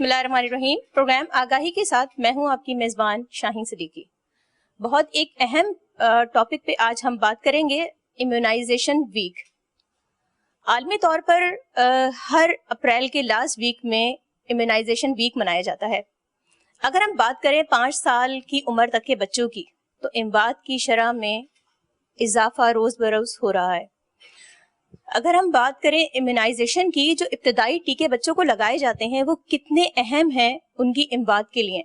بسم اللہ الرحمن الرحیم. پروگرام آگاہی کے ساتھ میں ہوں آپ کی میزبان شاہین صدیقی. بہت ایک اہم ٹاپک پہ آج ہم بات کریں گے، امیونائزیشن ویک. عالمی طور پر ہر اپریل کے لاسٹ ویک میں امیونائزیشن ویک منایا جاتا ہے. اگر ہم بات کریں 5 سال کی عمر تک کے بچوں کی، تو اموات کی شرح میں اضافہ روز بروز ہو رہا ہے. اگر ہم بات کریں امیونائزیشن کی، جو ابتدائی ٹیکے بچوں کو لگائے جاتے ہیں وہ کتنے اہم ہیں ان کی اموات کے لیے،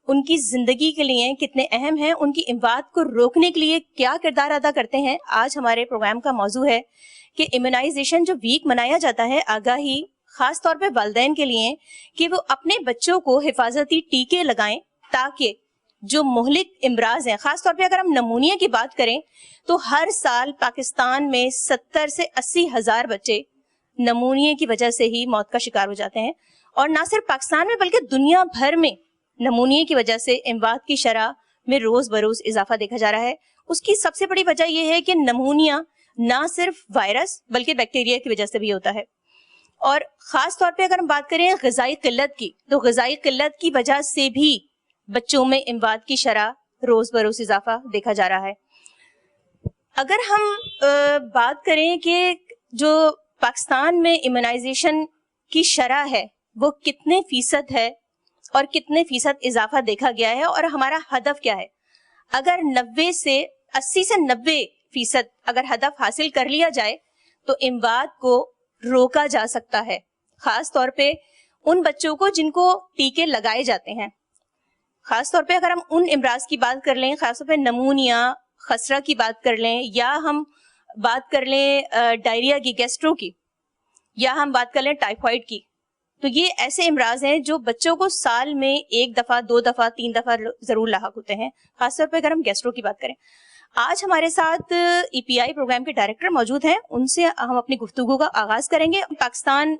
ان کی زندگی کے لیے کتنے اہم ہیں، ان کی اموات کو روکنے کے لیے کیا کردار ادا کرتے ہیں، آج ہمارے پروگرام کا موضوع ہے کہ امیونائزیشن جو ویک منایا جاتا ہے، آگاہی خاص طور پہ والدین کے لیے کہ وہ اپنے بچوں کو حفاظتی ٹیکے لگائیں تاکہ جو مہلک امراض ہیں، خاص طور پہ اگر ہم نمونیا کی بات کریں تو ہر سال پاکستان میں 70 سے 80 ہزار بچے نمونیا کی وجہ سے ہی موت کا شکار ہو جاتے ہیں. اور نہ صرف پاکستان میں بلکہ دنیا بھر میں نمونیا کی وجہ سے اموات کی شرح میں روز بروز اضافہ دیکھا جا رہا ہے. اس کی سب سے بڑی وجہ یہ ہے کہ نمونیا نہ صرف وائرس بلکہ بیکٹیریا کی وجہ سے بھی ہوتا ہے. اور خاص طور پہ اگر ہم بات کریں غذائی قلت کی، تو غذائی قلت کی وجہ سے بھی بچوں میں اموات کی شرح روز بروز اضافہ دیکھا جا رہا ہے. اگر ہم بات کریں کہ جو پاکستان میں امیونائزیشن کی شرح ہے وہ کتنے فیصد ہے اور کتنے فیصد اضافہ دیکھا گیا ہے اور ہمارا ہدف کیا ہے، اگر 80 سے 90% اگر ہدف حاصل کر لیا جائے تو اموات کو روکا جا سکتا ہے. خاص طور پہ ان بچوں کو جن کو ٹیکے لگائے جاتے ہیں. خاص طور پہ اگر ہم ان امراض کی بات کر لیں، خاص طور پہ نمونیا، خسرہ کی بات کر لیں، یا ہم بات کر لیں ڈائریا کی، گیسٹرو کی، یا ہم بات کر لیں ٹائیفائڈ کی، تو یہ ایسے امراض ہیں جو بچوں کو سال میں 1 دفعہ 2 دفعہ 3 دفعہ ضرور لاحق ہوتے ہیں. خاص طور پہ اگر ہم گیسٹرو کی بات کریں، آج ہمارے ساتھ ای پی آئی پروگرام کے ڈائریکٹر موجود ہیں. ان سے ہم اپنی گفتگو کا آغاز کریں گے. پاکستان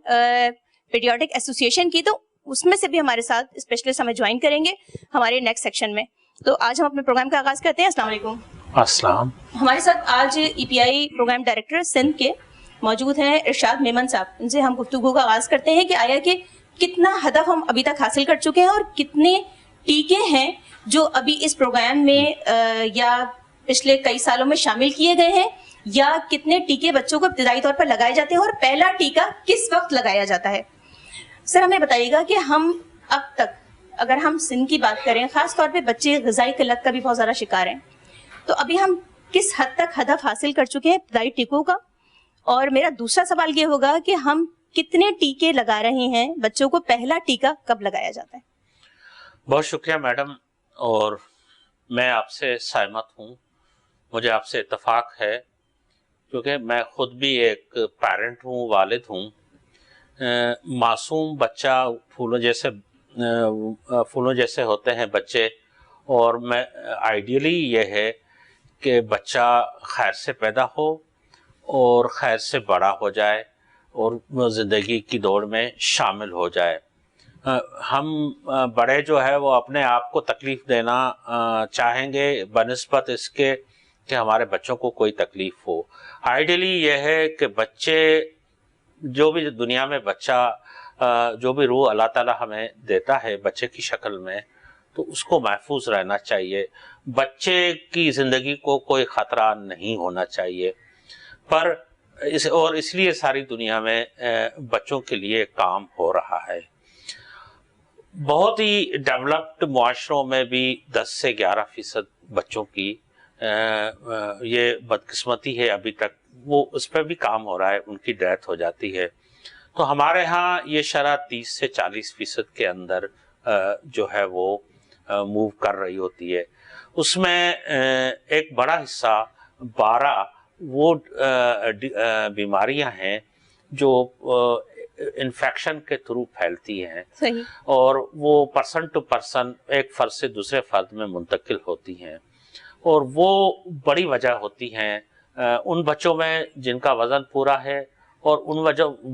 پیڈیاٹرک ایسوسی ایشن کی، تو اس میں سے بھی ہمارے ساتھ اسپیشلسٹ ہمیں جوائن کریں گے ہمارے نیکسٹ سیکشن میں. تو آج ہم اپنے پروگرام کا آغاز کرتے ہیں. السلام علیکم. السلام. ہمارے ساتھ آج ای پی آئی پروگرام ڈائریکٹر سندھ کے موجود ہیں ارشاد میمن صاحب. ان سے ہم گفتگو کا آغاز کرتے ہیں کہ آیا کہ کتنا ہدف ہم ابھی تک حاصل کر چکے ہیں اور کتنے ٹیکے ہیں جو ابھی اس پروگرام میں یا پچھلے کئی سالوں میں شامل کیے گئے ہیں، یا کتنے ٹیکے بچوں کو ابتدائی طور پر لگائے جاتے ہیں اور پہلا ٹیکہ کس وقت لگایا جاتا ہے. سر ہمیں بتائیے گا کہ ہم اب تک اگر ہم سندھ کی بات کریں، خاص طور پہ بچے غذائی قلت کا بھی بہت زیادہ شکار ہیں، تو ابھی ہم کس حد تک ہدف حاصل کر چکے ہیں ابتدائی ٹیکوں کا؟ اور میرا دوسرا سوال یہ ہوگا کہ ہم کتنے ٹیکے لگا رہے ہیں، بچوں کو پہلا ٹیکہ کب لگایا جاتا ہے؟ بہت شکریہ میڈم، اور میں آپ سے سہمت ہوں. مجھے آپ سے اتفاق ہے کیونکہ میں خود بھی ایک پیرنٹ ہوں، والد ہوں. معصوم بچہ پھولوں جیسے ہوتے ہیں بچے، اور میں آئیڈیلی یہ ہے کہ بچہ خیر سے پیدا ہو اور خیر سے بڑا ہو جائے اور وہ زندگی کی دوڑ میں شامل ہو جائے. ہم بڑے جو ہے وہ اپنے آپ کو تکلیف دینا چاہیں گے بنسبت اس کے کہ ہمارے بچوں کو کوئی تکلیف ہو. آئیڈیلی یہ ہے کہ بچے جو بھی دنیا میں بچہ جو بھی روح اللہ تعالیٰ ہمیں دیتا ہے بچے کی شکل میں، تو اس کو محفوظ رہنا چاہیے. بچے کی زندگی کو کوئی خطرہ نہیں ہونا چاہیے. پر اس لیے ساری دنیا میں بچوں کے لیے کام ہو رہا ہے. بہت ہی ڈیولپڈ معاشروں میں بھی 10 سے 11% بچوں کی یہ بدقسمتی ہے ابھی تک، وہ اس پہ بھی کام ہو رہا ہے، ان کی ڈیتھ ہو جاتی ہے. تو ہمارے ہاں یہ شرح 30 سے 40% کے اندر جو ہے وہ موو کر رہی ہوتی ہے. اس میں ایک بڑا حصہ 12 وہ بیماریاں ہیں جو انفیکشن کے تھرو پھیلتی ہیں. صحیح. اور وہ پرسن ٹو پرسن، ایک فرد سے دوسرے فرد میں منتقل ہوتی ہیں. اور وہ بڑی وجہ ہوتی ہیں ان بچوں میں جن کا وزن پورا ہے، اور ان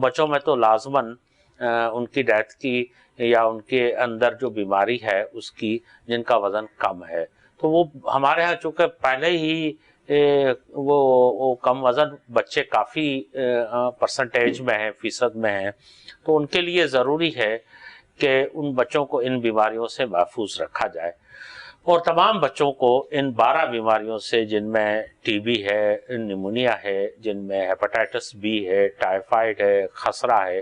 بچوں میں تو لازماً ان کی ڈیتھ کی یا ان کے اندر جو بیماری ہے اس کی جن کا وزن کم ہے. تو وہ ہمارے ہاں چونکہ پہلے ہی وہ کم وزن بچے کافی پرسنٹیج میں ہیں، فیصد میں ہیں، تو ان کے لیے ضروری ہے کہ ان بچوں کو ان بیماریوں سے محفوظ رکھا جائے، اور تمام بچوں کو ان 12 بیماریوں سے، جن میں ٹی بی ہے، نیمونیا ہے، جن میں ہیپاٹائٹس بی ہے، ٹائیفائڈ ہے، خسرہ ہے،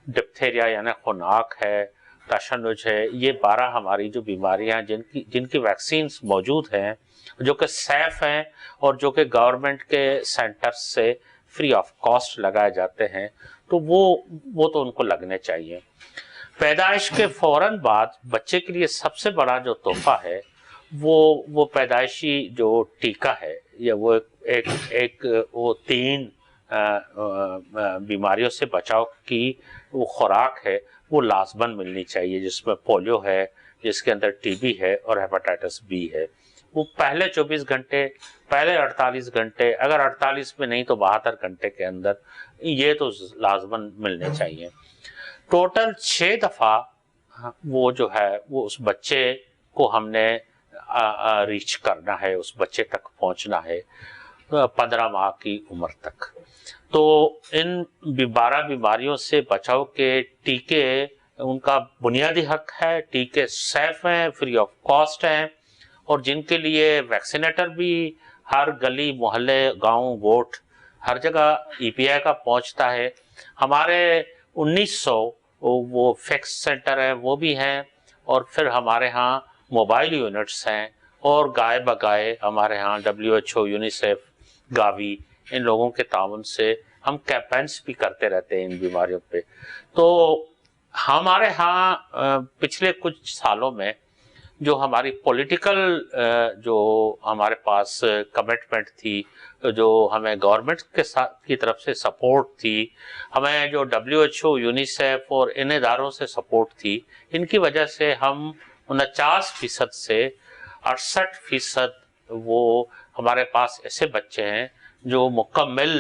ڈپتھیریا یعنی خناق ہے، تشنج ہے، یہ 12 ہماری جو بیماریاں جن کی ویکسینز موجود ہیں، جو کہ سیف ہیں اور جو کہ گورنمنٹ کے سینٹرز سے فری آف کاسٹ لگائے جاتے ہیں، تو وہ تو ان کو لگنے چاہیے۔ پیدائش کے فوراً بعد بچے کے لیے سب سے بڑا جو تحفہ ہے وہ پیدائشی جو ٹیکہ ہے، یا وہ ایک وہ 3 بیماریوں سے بچاؤ کی وہ خوراک ہے، وہ لازماً ملنی چاہیے، جس میں پولیو ہے، جس کے اندر ٹی بی ہے اور ہیپاٹائٹس بی ہے۔ وہ پہلے 24 گھنٹے، پہلے 48 گھنٹے، اگر 48 میں نہیں تو 72 گھنٹے کے اندر یہ تو لازماً ملنے چاہیے۔ ٹوٹل 6 دفعہ وہ جو ہے وہ اس بچے کو ہم نے ریچ کرنا ہے، اس بچے تک پہنچنا ہے 15 ماہ کی عمر تک۔ تو ان 12 بیماریوں سے بچاؤ کے ٹیکے ان کا بنیادی حق ہے، ٹیکے سیف ہیں، فری آف کاسٹ ہیں، اور جن کے لیے ویکسینیٹر بھی ہر گلی محلے گاؤں گوٹھ ہر جگہ ای پی آئی کا پہنچتا ہے۔ ہمارے 1900 وہ فیکس سینٹر ہیں وہ بھی ہیں، اور پھر ہمارے ہاں موبائل یونٹس ہیں، اور گائے بگائے ہمارے ہاں WHO، یونیسیف، گاوی، ان لوگوں کے تعاون سے ہم کیمپینس بھی کرتے رہتے ہیں ان بیماریوں پہ۔ تو ہمارے ہاں پچھلے کچھ سالوں میں جو ہماری پولیٹیکل جو ہمارے پاس کمٹمنٹ تھی، جو ہمیں گورنمنٹ کی طرف سے سپورٹ تھی، ہمیں جو WHO، یونیسیف اور ان اداروں سے سپورٹ تھی، ان کی وجہ سے ہم 49% سے 68% وہ ہمارے پاس ایسے بچے ہیں جو مکمل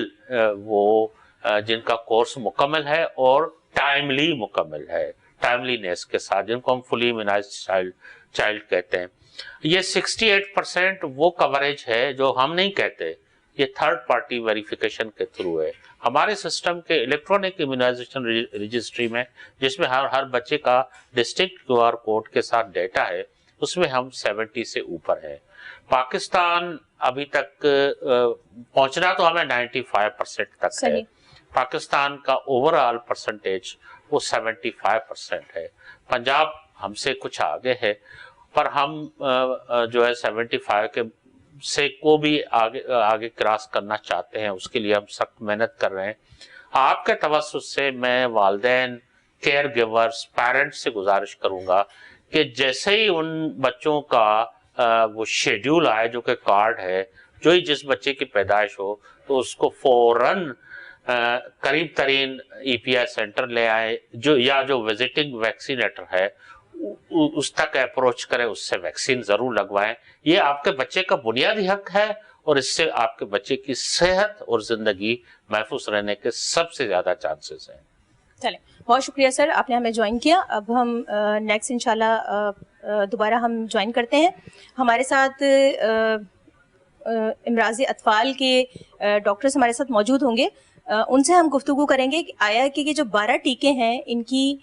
جن کا کورس مکمل ہے اور ٹائملی مکمل ہے، ٹائملینس کے ساتھ، جن کو ہم فلی امیونائزڈ چائلڈ کہتے ہیں۔ یہ 68% وہ کوریج ہے جو ہم نہیں کہتے، یہ تھرڈ پارٹی ویریفیکیشن کے تھرو ہے۔ ہمارے سسٹم کے الیکٹرانک امیونائزیشن رجسٹری میں، جس میں ہر بچے کا ڈسٹنکٹ QR کوڈ کے ساتھ ڈیٹا ہے، اس میں ہم 70 سے اوپر ہیں۔ پاکستان ابھی تک پہنچنا تو ہمیں 95% تک ہے۔ پاکستان کا اوورآل پرسنٹیج وہ 75% ہے۔ پنجاب ہم سے کچھ آگے ہے، پر ہم جو ہے 75 کے سے کو بھی آگے کراس کرنا چاہتے ہیں، اس کے لیے ہم سخت محنت کر رہے ہیں۔ آپ کے توسط سے میں والدین، کیئر گیورز، پیرنٹس سے گزارش کروں گا کہ جیسے ہی ان بچوں کا وہ شیڈیول آئے، جو کہ کارڈ ہے، جو ہی جس بچے کی پیدائش ہو تو اس کو فوراً قریب ترین EPI سینٹر لے آئے، جو وزٹنگ ویکسینیٹر ہے اس تک اپروچ کریں، اس سے ویکسین ضرور لگوائیں۔ یہ آپ کے بچے کا بنیادی حق ہے، اور اس سے آپ کے بچے کی صحت اور زندگی محفوظ رہنے کے سب سے زیادہ چانسز ہیں۔ چلیں، بہت شکریہ سر، آپ نے ہمیں جوائن کیا۔ اب ہم نیکسٹ انشاءاللہ دوبارہ ہم جوائن کرتے ہیں۔ ہمارے ساتھ امراض اطفال کے ڈاکٹرز ہمارے ساتھ موجود ہوں گے، ان سے ہم گفتگو کریں گے کہ آیا کہ یہ جو 12 ٹیکے ہیں ان کی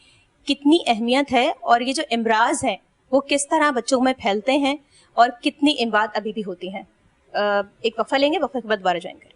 کتنی اہمیت ہے، اور یہ جو امراض ہیں وہ کس طرح بچوں میں پھیلتے ہیں، اور کتنی اموات ابھی بھی ہوتی ہیں۔ ایک وقفہ لیں گے، وقفے کے بعد دوبارہ جوائن کریں۔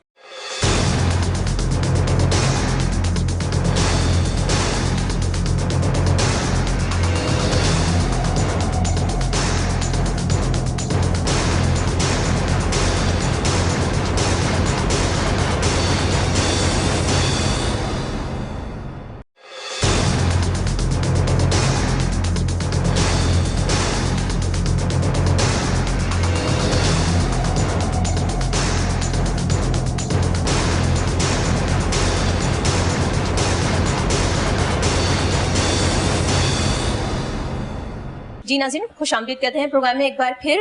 جی ناظرین، خوش آمدید کہتے ہیں پروگرام میں ایک بار پھر۔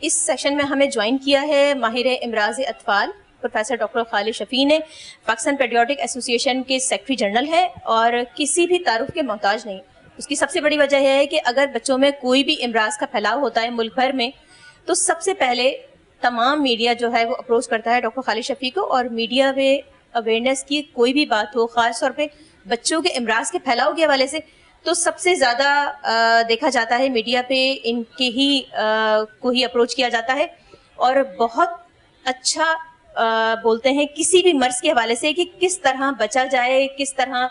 اس سیشن میں ہمیں جوائن کیا ہے ماہر امراض اطفال پروفیسر ڈاکٹر خالد شفیع نے، پاکستان پیڈیاٹرک ایسوسی ایشن کے سیکرٹری جنرل ہے، اور کسی بھی تعارف کے محتاج نہیں۔ اس کی سب سے بڑی وجہ یہ ہے کہ اگر بچوں میں کوئی بھی امراض کا پھیلاؤ ہوتا ہے ملک بھر میں، تو سب سے پہلے تمام میڈیا جو ہے وہ اپروچ کرتا ہے ڈاکٹر خالد شفیع کو، اور میڈیا میں اویئرنیس کی کوئی بھی بات ہو، خاص طور پہ بچوں کے امراض کے پھیلاؤ کے حوالے سے، تو سب سے زیادہ دیکھا جاتا ہے میڈیا پہ ان کے ہی کو ہی اپروچ کیا جاتا ہے اور بہت اچھا بولتے ہیں کسی بھی مرض کے حوالے سے کہ کس طرح بچا جائے, کس طرح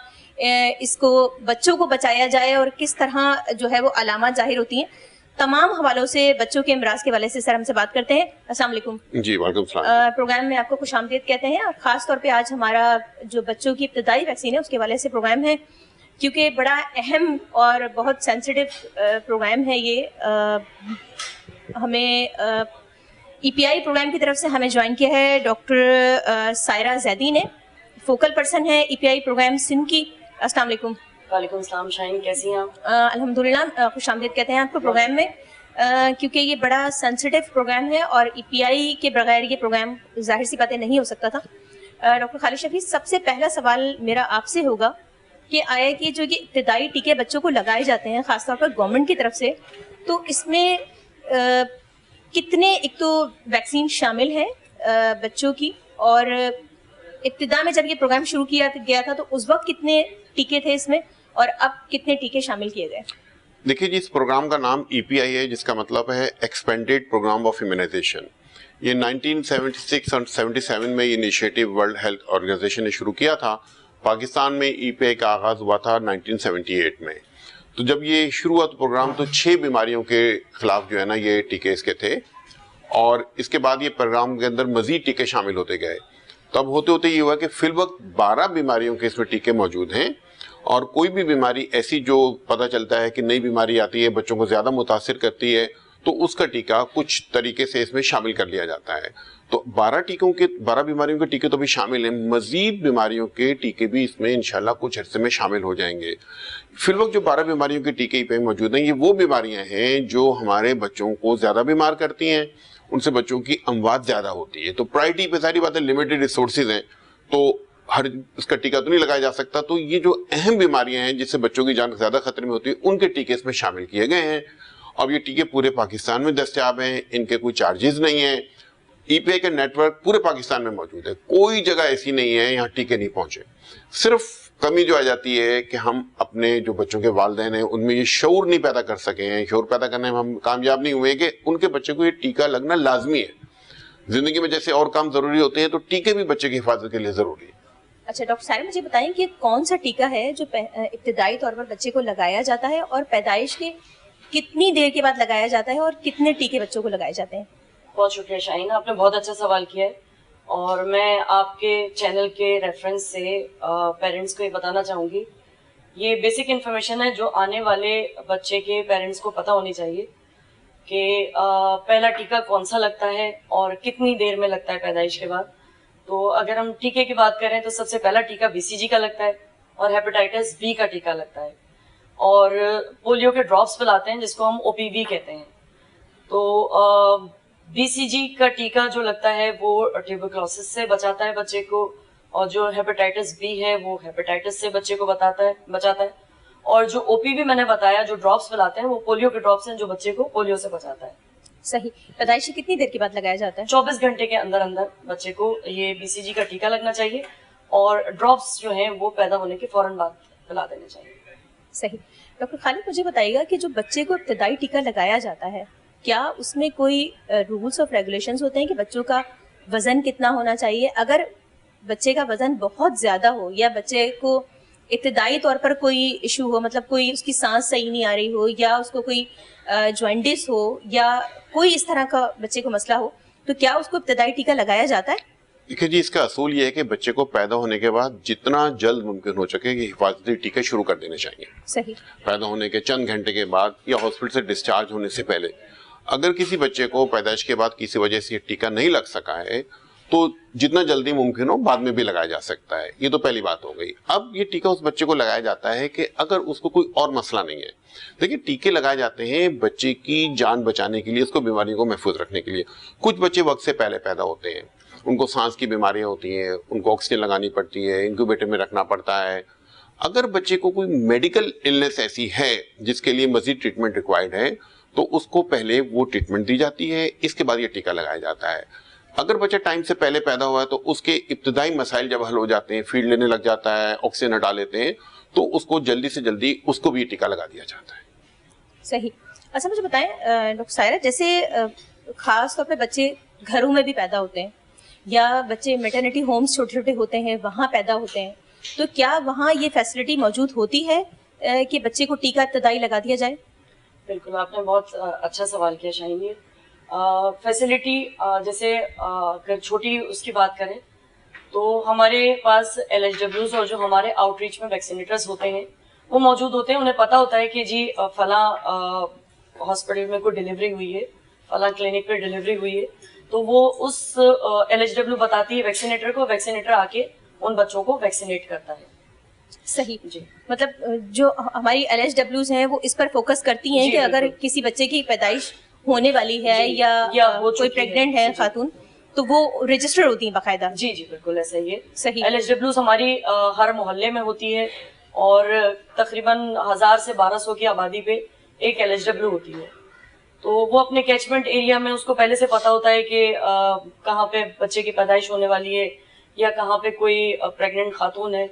اس کو بچوں کو بچایا جائے اور کس طرح جو ہے وہ علامات ظاہر ہوتی ہیں. تمام حوالوں سے بچوں کے امراض کے حوالے سے سر ہم سے بات کرتے ہیں. السلام علیکم. جی وعلیکم السلام. پروگرام میں آپ کو خوش آمدید کہتے ہیں, اور خاص طور پہ آج ہمارا جو بچوں کی ابتدائی ویکسین ہے اس کے حوالے سے پروگرام ہے, کیونکہ بڑا اہم اور بہت سینسیٹیو پروگرام ہے یہ. ہمیں ای پی آئی پروگرام کی طرف سے ہمیں جوائن کیا ہے ڈاکٹر سائرہ زیدی نے, فوکل پرسن ہے ای پی آئی پروگرام سندھ کی. السلام علیکم. وعلیکم السلام. شاہین کیسی ہیں آپ؟ الحمدللہ, خوش آمدید کہتے ہیں آپ کو پروگرام میں, کیونکہ یہ بڑا سینسیٹیو پروگرام ہے اور ای پی آئی کے بغیر یہ پروگرام ظاہر سی باتیں نہیں ہو سکتا تھا. ڈاکٹر خالد شفیع, سب سے پہلا سوال میرا آپ سے ہوگا کہ آیا کہ جو یہ ابتدائی ٹیکے بچوں کو لگائے جاتے ہیں خاص طور پر گورنمنٹ کی طرف سے, تو اس میں کتنے ایک تو ویکسین شامل ہیں بچوں کی, اور ابتدا میں جب یہ پروگرام شروع کیا گیا تھا تو اس وقت کتنے ٹیکے تھے اس میں, اور اب کتنے ٹیکے شامل کیے گئے؟ دیکھیے جی, اس پروگرام کا نام ای پی آئی ہے, جس کا مطلب ہے ایکسپینڈیڈ پروگرام آف امیونائزیشن. یہ 1976 اور 77 میں یہ انیشیٹو ورلڈ ہیلتھ آرگنائزیشن نے شروع کیا تھا. پاکستان میں ای پی آئی کا آغاز ہوا تھا 1978 میں. تو جب یہ شروع ہوا تو پروگرام تو 6 بیماریوں کے خلاف جو ہے نا یہ ٹیکے اس کے تھے, اور اس کے بعد یہ پروگرام کے اندر مزید ٹیکے شامل ہوتے گئے. تو اب ہوتے ہوتے یہ ہوا کہ فی الوقت 12 بیماریوں کے اس میں ٹیکے موجود ہیں, اور کوئی بھی بیماری ایسی جو پتہ چلتا ہے کہ نئی بیماری آتی ہے, بچوں کو زیادہ متاثر کرتی ہے, تو اس کا ٹیکہ کچھ طریقے سے اس میں شامل کر لیا جاتا ہے. تو 12 بیماریوں کے ٹیکے تو بھی شامل ہیں, مزید بیماریوں کے ٹیکے بھی اس میں انشاءاللہ کچھ عرصے میں شامل ہو جائیں گے. فی الوقت جو 12 بیماریوں کے ٹیکے پہ موجود ہیں, یہ وہ بیماریاں ہیں جو ہمارے بچوں کو زیادہ بیمار کرتی ہیں, ان سے بچوں کی اموات زیادہ ہوتی ہے. تو پرائرٹی پہ ساری باتیں لمیٹڈ ریسورسز ہیں, تو ہر اس کا ٹیکہ تو نہیں لگایا جا سکتا. تو یہ جو اہم بیماریاں ہیں جس سے بچوں کی جان زیادہ خطرے میں ہوتی ہے, ان کے ٹیکے اس میں شامل کیے گئے ہیں. اب یہ ٹیکے پورے پاکستان میں دستیاب ہیں, ان کے کوئی چارجز نہیں ہیں. ای پی آئی کا نیٹ ورک پورے پاکستان میں موجود ہے, کوئی جگہ ایسی نہیں ہے یہاں ٹیکے نہیں پہنچے. صرف کمی جو آ جاتی ہے کہ ہم اپنے جو بچوں کے والدین ہیں ان میں یہ شعور نہیں پیدا کر سکے ہیں, شعور پیدا کرنے میں ہم کامیاب نہیں ہوئے کہ ان کے بچے کو یہ ٹیکہ لگنا لازمی ہے. زندگی میں جیسے اور کام ضروری ہوتے ہیں تو ٹیکے بھی بچے کی حفاظت کے لیے ضروری ہے. اچھا ڈاکٹر سائرہ, مجھے بتائیں کہ کون سا ٹیکہ ہے جو ابتدائی طور پر بچے کو لگایا جاتا ہے, اور پیدائش کے کتنی دیر کے بعد لگایا جاتا ہے, اور کتنے ٹیکے بچوں کو لگائے جاتے ہیں؟ بہت شکریہ شاہین, آپ نے بہت اچھا سوال کیا ہے, اور میں آپ کے چینل کے ریفرنس سے پیرنٹس کو یہ بتانا چاہوں گی. یہ بیسک انفارمیشن ہے جو آنے والے بچے کے پیرنٹس کو پتہ ہونی چاہیے کہ پہلا ٹیکہ کون سا لگتا ہے اور کتنی دیر میں لگتا ہے پیدائش کے بعد. تو اگر ہم ٹیکے کی بات کریں تو سب سے پہلا ٹیکہ بی سی جی کا لگتا ہے, اور ہیپاٹائٹس بی کا ٹیکہ لگتا ہے, اور پولیو کے ڈراپس پلاتے ہیں جس کو ہم او پی وی کہتے ہیں. تو بی سی جی کا ٹیکہ جو لگتا ہے وہ ٹیوبرکلوسس سے بچاتا ہے بچے کو, اور جو ہیپاٹائٹس بی ہے وہ ہیپاٹائٹس سے بچے کو بچاتا ہے. اور جو او پی وی میں نے بتایا جو ڈراپس پلاتے ہیں وہ پولیو کے ڈراپس ہیں جو بچے کو پولیو سے بچاتا ہے. صحیح. پیدائش کی کتنی دیر کے بعد لگایا جاتا ہے؟ 24 گھنٹے کے اندر بچے کو یہ بی سی جی کا ٹیکہ لگنا چاہیے, اور ڈراپس جو ہیں وہ پیدا ہونے کے فوراً بعد پلا دینے چاہیے. صحیح. ڈاکٹر خالد, مجھے بتائیے گا کہ جو بچے کو ابتدائی ٹیکہ لگایا جاتا ہے, کیا اس میں کوئی رولس آف ریگولیشنز ہوتے ہیں کہ بچوں کا وزن کتنا ہونا چاہیے؟ اگر بچے کا وزن بہت زیادہ ہو, یا بچے کو ابتدائی طور پر کوئی ایشو ہو, مطلب کوئی اس کی سانس صحیح نہیں آ رہی ہو, یا اس کو کوئی جوائنٹس ہو, یا کوئی اس طرح کا بچے کو مسئلہ ہو, تو کیا اس کو ابتدائی ٹیکہ لگایا جاتا ہے؟ دیکھیں جی, اس کا اصول یہ ہے کہ بچے کو پیدا ہونے کے بعد جتنا جلد ممکن ہو سکے یہ حفاظتی ٹیکے شروع کر دینے چاہیے. صحیح. پیدا ہونے کے چند گھنٹے کے بعد یا ہاسپٹل سے ڈسچارج ہونے سے پہلے. اگر کسی بچے کو پیدائش کے بعد کسی وجہ سے یہ ٹیکہ نہیں لگ سکا ہے تو جتنا جلدی ممکن ہو بعد میں بھی لگایا جا سکتا ہے. یہ تو پہلی بات ہو گئی. اب یہ ٹیکہ اس بچے کو لگایا جاتا ہے کہ اگر اس کو کوئی اور مسئلہ نہیں ہے. دیکھیں, ٹیکے لگائے جاتے ہیں بچے کی جان بچانے کے لیے, اس کو بیماریوں کو محفوظ رکھنے کے لیے. کچھ بچے وقت سے پہلے پیدا ہوتے ہیں, ان کو سانس کی بیماریاں ہوتی ہیں, ان کو آکسیجن لگانی پڑتی ہے, انکیوبیٹر میں رکھنا پڑتا ہے. اگر بچے کو کوئی میڈیکل النس ایسی ہے جس کے لیے مزید ٹریٹمنٹ ریکوائرڈ ہے تو اس کو پہلے وہ ٹریٹمنٹ دی جاتی ہے, اس کے بعد یہ ٹیکہ لگایا جاتا ہے. اگر بچہ ٹائم سے پہلے پیدا ہوا ہے تو اس کے ابتدائی مسائل جب حل ہو جاتے ہیں، فیڈ لینے لگ جاتا ہے، آکسیجن ہٹا لیتے ہیں، تو اس کو جلدی سے جلدی اس کو بھی ٹیکا لگا دیا جاتا ہے. صحیح. اچھا مجھے بتائیں ڈاکٹر سائرہ، جیسے خاص طور پہ بچے گھروں میں بھی پیدا ہوتے ہیں یا بچے میٹرنٹی ہومز چھوٹے چھوٹے ہوتے ہیں وہاں پیدا ہوتے ہیں، تو کیا وہاں یہ فیسلٹی موجود ہوتی ہے کہ بچے کو ٹیکا ابتدائی لگا دیا جائے؟ بالکل، آپ نے بہت اچھا سوال کیا شاہین. فیسلٹی جیسے اگر چھوٹی اس کی بات کریں تو ہمارے پاس LHWs اور جو ہمارے آؤٹ ریچ میں ویکسینیٹرز ہوتے ہیں وہ موجود ہوتے ہیں. انہیں پتا ہوتا ہے کہ جی فلاں ہاسپٹل میں کوئی ڈلیوری ہوئی ہے، فلاں کلینک پہ ڈلیوری ہوئی ہے، تو وہ اس LHW بتاتی ہے ویکسینیٹر کو، ویکسینیٹر آ کے ان بچوں کو ویکسینیٹ کرتا ہے. صحیح جی، مطلب جو ہماری LHWs ہیں وہ اس پر فوکس کرتی ہیں جی، کہ اگر بالکل. کسی بچے کی پیدائش ہونے والی ہے جی، یا وہ کوئی چکی ہے. پریگننٹ ہے جی، خاتون، تو وہ رجسٹر ہوتی ہیں باقاعدہ. جی جی بالکل ایسا ہی ہے. صحیح. LHWs ہماری ہر محلے میں ہوتی ہے اور تقریباً 1000 سے 1200 کی آبادی پہ ایک LHW ہوتی ہے. تو وہ اپنے کیچمنٹ ایریا میں اس کو پہلے سے پتا ہوتا ہے کہ کہاں پہ بچے کی پیدائش ہونے والی ہے یا کہاں پہ کوئی پریگننٹ خاتون ہے،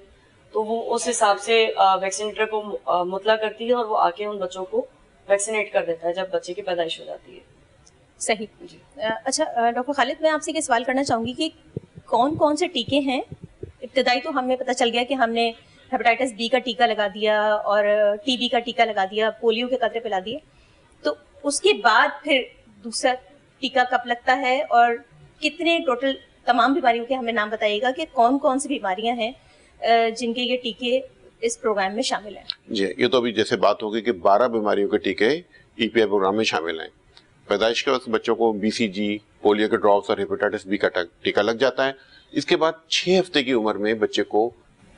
تو وہ اس حساب سے ویکسینیٹر کو مطلع کرتی ہے اور وہ آ کے ان بچوں کو ویکسینیٹ کر دیتا ہے جب بچے کی پیدائش ہو جاتی ہے. صحیح. جی. اچھا ڈاکٹر خالد، میں آپ سے یہ سوال کرنا چاہوں گی کہ کون کون سے ٹیکے ہیں؟ ابتدائی تو ہمیں پتہ چل گیا کہ ہم نے ہیپاٹائٹس بی کا ٹیکہ لگا دیا اور TB کا ٹیکہ لگا دیا، پولیو کے قطرے پلا دیے، تو اس کے بعد پھر دوسرا ٹیکہ کب لگتا ہے اور کتنے ٹوٹل تمام بیماریوں کے ہمیں نام بتائیے گا کہ کون کون سی بیماریاں ہیں جن کے یہ ٹیکے اس پروگرام میں شامل ہیں؟ جی، یہ تو ابھی جیسے بات ہوگی کہ 12 بیماریوں کے ٹیکے EPI پروگرام میں شامل ہیں. پیدائش کے وقت بچوں کو BCG، پولیو کے ڈراپس اور ہیپاٹائٹس بی کا ٹیکہ لگ جاتا ہے. اس کے بعد 6 ہفتے کی عمر میں بچے کو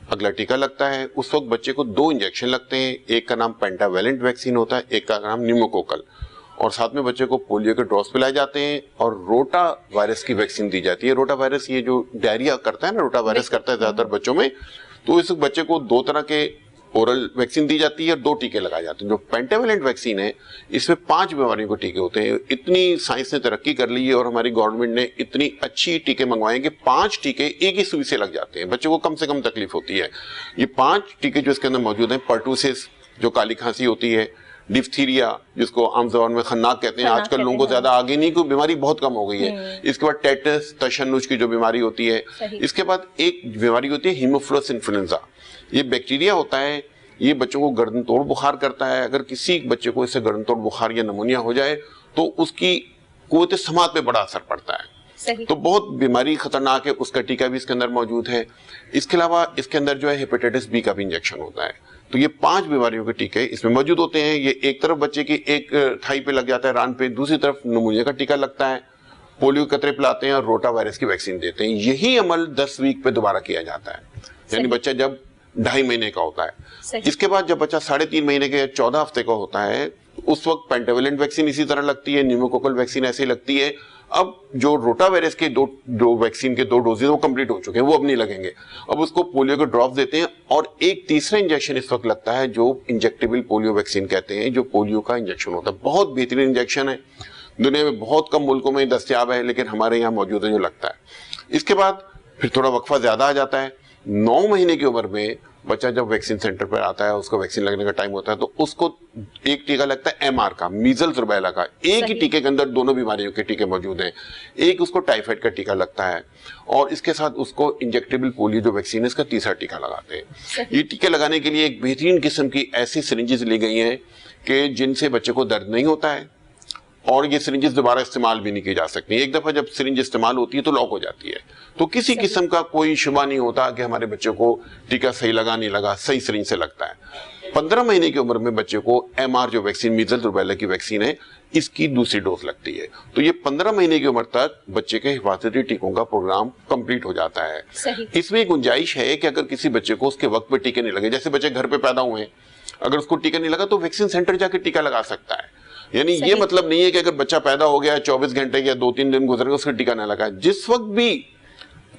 اگلا ٹیکہ لگتا ہے. اس وقت بچے کو 2 انجیکشن لگتے ہیں، ایک کا نام پینٹا ویلنٹ ویکسین ہوتا ہے، ایک کا نام نیموکوکل، اور ساتھ میں بچے کو پولیو کے ڈراپس پلائے جاتے ہیں اور روٹا وائرس کی ویکسین دی جاتی ہے. روٹا وائرس یہ جو ڈائریا کرتا ہے نا، روٹا وائرس کرتا ہے زیادہ تر بچوں میں، تو اس بچے کو 2 طرح کے اورل ویکسین دی جاتی ہے اور 2 ٹیکے لگائے جاتے ہیں. جو پینٹاویلنٹ ویکسین ہے اس میں 5 بیماریوں کے ٹیکے ہوتے ہیں. اتنی سائنس نے ترقی کر لی ہے اور ہماری گورنمنٹ نے اتنی اچھی ٹیکے منگوائے ہیں کہ 5 ٹیکے ایک ہی سوئی سے لگ جاتے ہیں. بچے کو کم سے کم تکلیف ہوتی ہے. یہ 5 ٹیکے جو اس کے اندر موجود ہیں، پرٹوسس جو کالی کھانسی ہوتی ہے، ڈپتھیریا جس کو عام زبان میں خناق کہتے ہیں، آج کل لوگوں کو زیادہ آگے نہیں، کوئی بیماری بہت کم ہو گئی ہے. اس کے بعد ٹیٹس، تشنج کی جو بیماری ہوتی ہے. اس کے بعد ایک بیماری ہوتی ہے ہیموفلس انفلوئنزا. یہ بیکٹیریا ہوتا ہے، یہ بچوں کو گردن توڑ بخار کرتا ہے. اگر کسی بچے کو اس سے گردن توڑ بخار یا نمونیا ہو جائے تو اس کی قوت سماعت پہ بڑا اثر پڑتا ہے. تو بہت بیماری خطرناک ہے. اس کا ٹیکہ بھی اس کے اندر موجود ہے. اس کے علاوہ اس کے اندر جو ہے ہیپاٹائٹس بی کا بھی انجیکشن ہوتا ہے. تو یہ 5 بیماریوں کے ٹیکے اس میں موجود ہوتے ہیں. یہ ایک طرف بچے کی ایک تھائی پہ لگ جاتا ہے، ران پہ، دوسری طرف نمونیا کا ٹیکہ لگتا ہے، پولیو قطرے پلاتے ہیں اور روٹا وائرس کی ویکسین دیتے ہیں. یہی عمل 10 ویک پہ دوبارہ کیا جاتا ہے، یعنی بچہ جب 2.5 مہینے کا ہوتا ہے. اس کے بعد جب بچہ 3.5 مہینے کے یا 14 ہفتے کا ہوتا ہے اس وقت پینٹاویلنٹ ویکسین اسی طرح لگتی ہے، نیموکوکل ویکسین ایسے لگتی ہے. اب جو روٹا وائرس کے دو ویکسین کے 2 ڈوزز وہ کمپلیٹ ہو چکے ہیں، وہ اب نہیں لگیں گے. اب اس کو پولیو کے ڈراپ دیتے ہیں اور ایک تیسرا انجیکشن اس وقت لگتا ہے جو انجیکٹیبل پولیو ویکسین کہتے ہیں، جو پولیو کا انجیکشن ہوتا ہے. بہت بہترین انجیکشن ہے، دنیا میں بہت کم ملکوں میں دستیاب ہے لیکن ہمارے یہاں موجود ہے جو لگتا ہے. اس کے بعد پھر تھوڑا وقفہ زیادہ آ جاتا ہے. 9 مہینے کی عمر میں بچہ جب ویکسین سینٹر پر آتا ہے، اس کو ویکسین لگنے کا ٹائم ہوتا ہے، تو اس کو ایک ٹیکہ لگتا ہے MR کا، میزلز روبیلا کا. ایک ہی ٹیکے کے اندر دونوں بیماریوں کے ٹیکے موجود ہیں. ایک اس کو ٹائیفائڈ کا ٹیکہ لگتا ہے اور اس کے ساتھ اس کو انجیکٹیبل پولیو جو ویکسین ہے اس کا تیسرا ٹیکہ لگاتے ہیں. یہ ٹیکے لگانے کے لیے ایک بہترین قسم کی ایسی سرنجز لی گئی ہیں کہ جن سے بچے کو درد نہیں ہوتا ہے اور یہ سرنجز دوبارہ استعمال بھی نہیں کی جا سکتی. ایک دفعہ جب سرنج استعمال ہوتی ہے تو لاک ہو جاتی ہے. تو کسی قسم کا کوئی شبہ نہیں ہوتا کہ ہمارے بچے کو ٹیکہ صحیح لگا نہیں لگا، صحیح سرنج سے لگتا ہے. 15 مہینے کی عمر میں بچے کو MR جو ویکسین میزلز روبیلا کی ویکسین ہے اس کی دوسری ڈوز لگتی ہے. تو یہ 15 مہینے کی عمر تک بچے کے حفاظتی ٹیکوں کا پروگرام کمپلیٹ ہو جاتا ہے. اس میں گنجائش ہے کہ اگر کسی بچے کو اس کے وقت پہ ٹیکے نہیں لگے، جیسے بچے گھر پہ پیدا ہوئے ہیں، اگر اس کو ٹیکہ نہیں لگا تو ویکسین سینٹر جا کے ٹیکہ لگا سکتا ہے. یعنی یہ مطلب نہیں ہے کہ اگر بچہ پیدا ہو گیا 24 گھنٹے یا 2-3 دن گزر گئے اس کا ٹیکہ نہ لگا. جس وقت بھی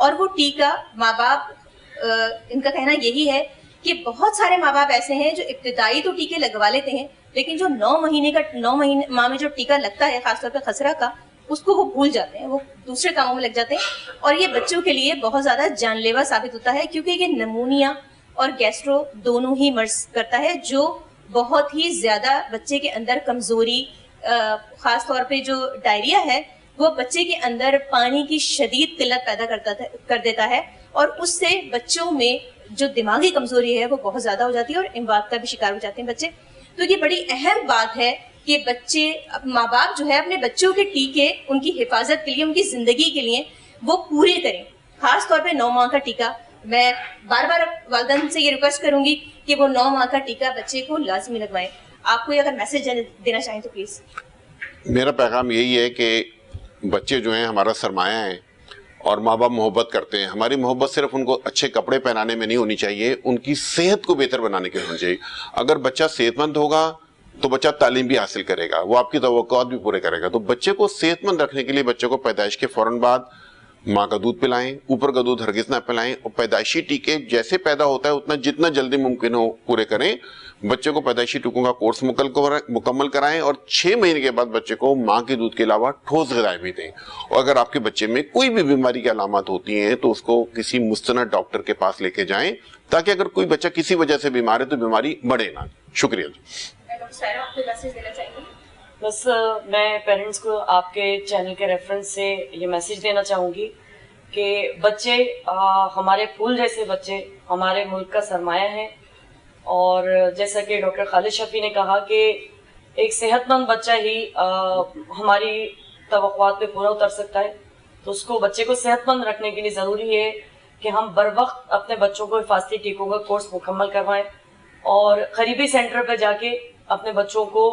اور وہ ٹیکا ماں باپ ان کا کہنا یہی ہے کہ بہت سارے ماں باپ ایسے ہیں جو ابتدائی تو ٹیکے لگوا لیتے ہیں لیکن جو 9 مہینے ماہ میں جو ٹیکا لگتا ہے خاص طور پہ خسرہ کا اس کو وہ بھول جاتے ہیں, وہ دوسرے کاموں میں لگ جاتے ہیں اور یہ بچوں کے لیے بہت زیادہ جان لیوا ثابت ہوتا ہے کیونکہ یہ نمونیا اور گیسٹرو دونوں ہی مرض کرتا ہے جو بہت ہی زیادہ بچے کے اندر کمزوری, خاص طور پہ جو ڈائریا ہے وہ بچے کے اندر پانی کی شدید قلت پیدا کر دیتا ہے اور اس سے بچوں میں جو دماغی کمزوری ہے وہ بہت زیادہ ہو جاتی ہے اور اموات کا بھی شکار ہو جاتے ہیں بچے. تو یہ بڑی اہم بات ہے کہ بچے, ماں باپ جو ہے اپنے بچوں کے ٹیکے ان کی حفاظت کے لیے, ان کی زندگی کے لیے وہ پورے کریں, خاص طور پہ 9 ماہ کا ٹیکا. میں بار بار والدین سے یہ ریکویسٹ کروں گی کہ وہ 9 ماہ کا ٹیکا بچے کو لازمی لگوائیں. آپ کو اگر میسج دینا چاہیں تو پلیز. میرا پیغام یہی ہے کہ بچے جو ہیں ہمارا سرمایہ ہیں اور ماں باپ محبت کرتے ہیں. ہماری محبت صرف ان کو اچھے کپڑے پہنانے میں نہیں ہونی چاہیے, ان کی صحت کو بہتر بنانے کے لیے ہونی چاہیے. اگر بچہ صحت مند ہوگا تو بچہ تعلیم بھی حاصل کرے گا, وہ آپ کی توقعات بھی پورے کرے گا. تو بچے کو صحت مند رکھنے کے لیے بچے کو پیدائش کے فوراً بعد ماں کا دودھ پلائیں, اوپر کا دودھ ہرگز نہ پلائیں, اور پیدائشی ٹیکے جیسے پیدا ہوتا ہے اتنا جتنا جلدی ممکن ہو پورے کریں. بچے کو پیدائشی ٹیکوں کا کورس مکمل کرائیں اور 6 مہینے کے بعد بچے کو ماں کے دودھ کے علاوہ ٹھوس غذائیں بھی دیں. اور اگر آپ کے بچے میں کوئی بھی بیماری کی علامات ہوتی ہیں تو اس کو کسی مستند ڈاکٹر کے پاس لے کے جائیں تاکہ اگر کوئی بچہ کسی وجہ سے بیمار ہے تو بیماری بڑھے نہ. شکریہ جی. بس میں پیرنٹس کو آپ کے چینل کے ریفرنس سے یہ میسج دینا چاہوں گی کہ بچے, ہمارے پھول جیسے بچے ہمارے ملک کا سرمایہ ہیں. اور جیسا کہ ڈاکٹر خالد شفیع نے کہا کہ ایک صحت مند بچہ ہی ہماری توقعات پہ پورا اتر سکتا ہے. تو اس کو, بچے کو صحت مند رکھنے کے لیے ضروری ہے کہ ہم بر وقت اپنے بچوں کو حفاظتی ٹیکوں کا کورس مکمل کروائیں اور قریبی سینٹر پہ جا کے اپنے بچوں کو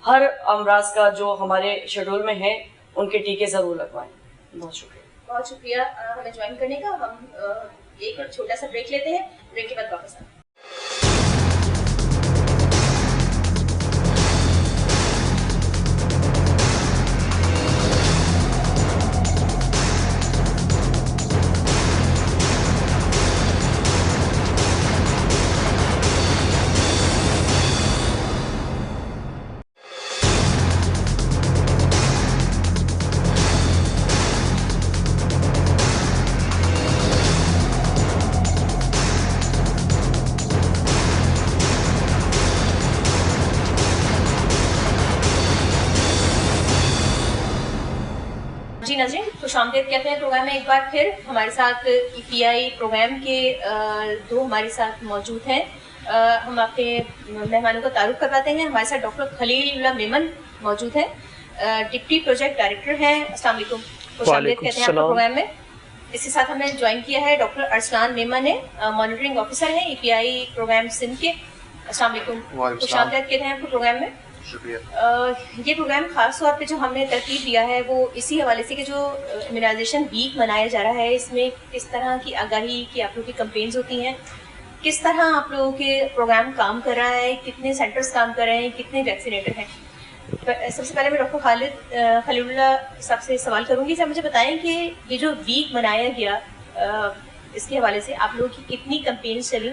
ہر امراض کا جو ہمارے شیڈول میں ہے ان کے ٹیکے ضرور لگوائیں. بہت شکریہ. بہت شکریہ ہمیں جوائن کرنے کا. ہم ایک چھوٹا سا بریک لیتے ہیں, بریک کے بعد واپس آئیں. جی ناظرین, خوش آمدید کہتے ہیں پروگرام میں ایک بار پھر. ہمارے ساتھ EPI پروگرام کے 2 ہمارے ساتھ موجود ہیں. ہم آپ کے مہمانوں کا تعارف کرواتے ہیں. ہمارے ساتھ ڈاکٹر خلیل اللہ میمن موجود ہیں, ڈپٹی پروجیکٹ ڈائریکٹر ہیں. السلام علیکم, خوش آمدید کہتے ہیں آپ کو پروگرام میں. اس کے ساتھ ہمیں جوائن کیا ہے ڈاکٹر ارسلان میمن ہے, مانیٹرنگ آفیسر ہیں EPI پروگرام سندھ کے. السلام علیکم, خوش آمدید کہتے ہیں آپ کو پروگرام میں. شکریہ. یہ پروگرام خاص طور پہ جو ہم نے ترتیب دیا ہے وہ اسی حوالے سے کہ جو امیونائزیشن ویک منایا جا رہا ہے اس میں کس طرح کی آگاہی کی آپ لوگوں کی کمپینز ہوتی ہیں, کس طرح آپ لوگوں کے پروگرام کام کر رہا ہے, کتنے سینٹرز کام کر رہے ہیں, کتنے ویکسینیٹر ہیں. سب سے پہلے میں ڈاکٹر خلیل اللہ صاحب سے سوال کروں گی. صاحب مجھے بتائیں کہ یہ جو ویک منایا گیا اس کے حوالے سے آپ لوگوں کی کتنی کمپینز چلی,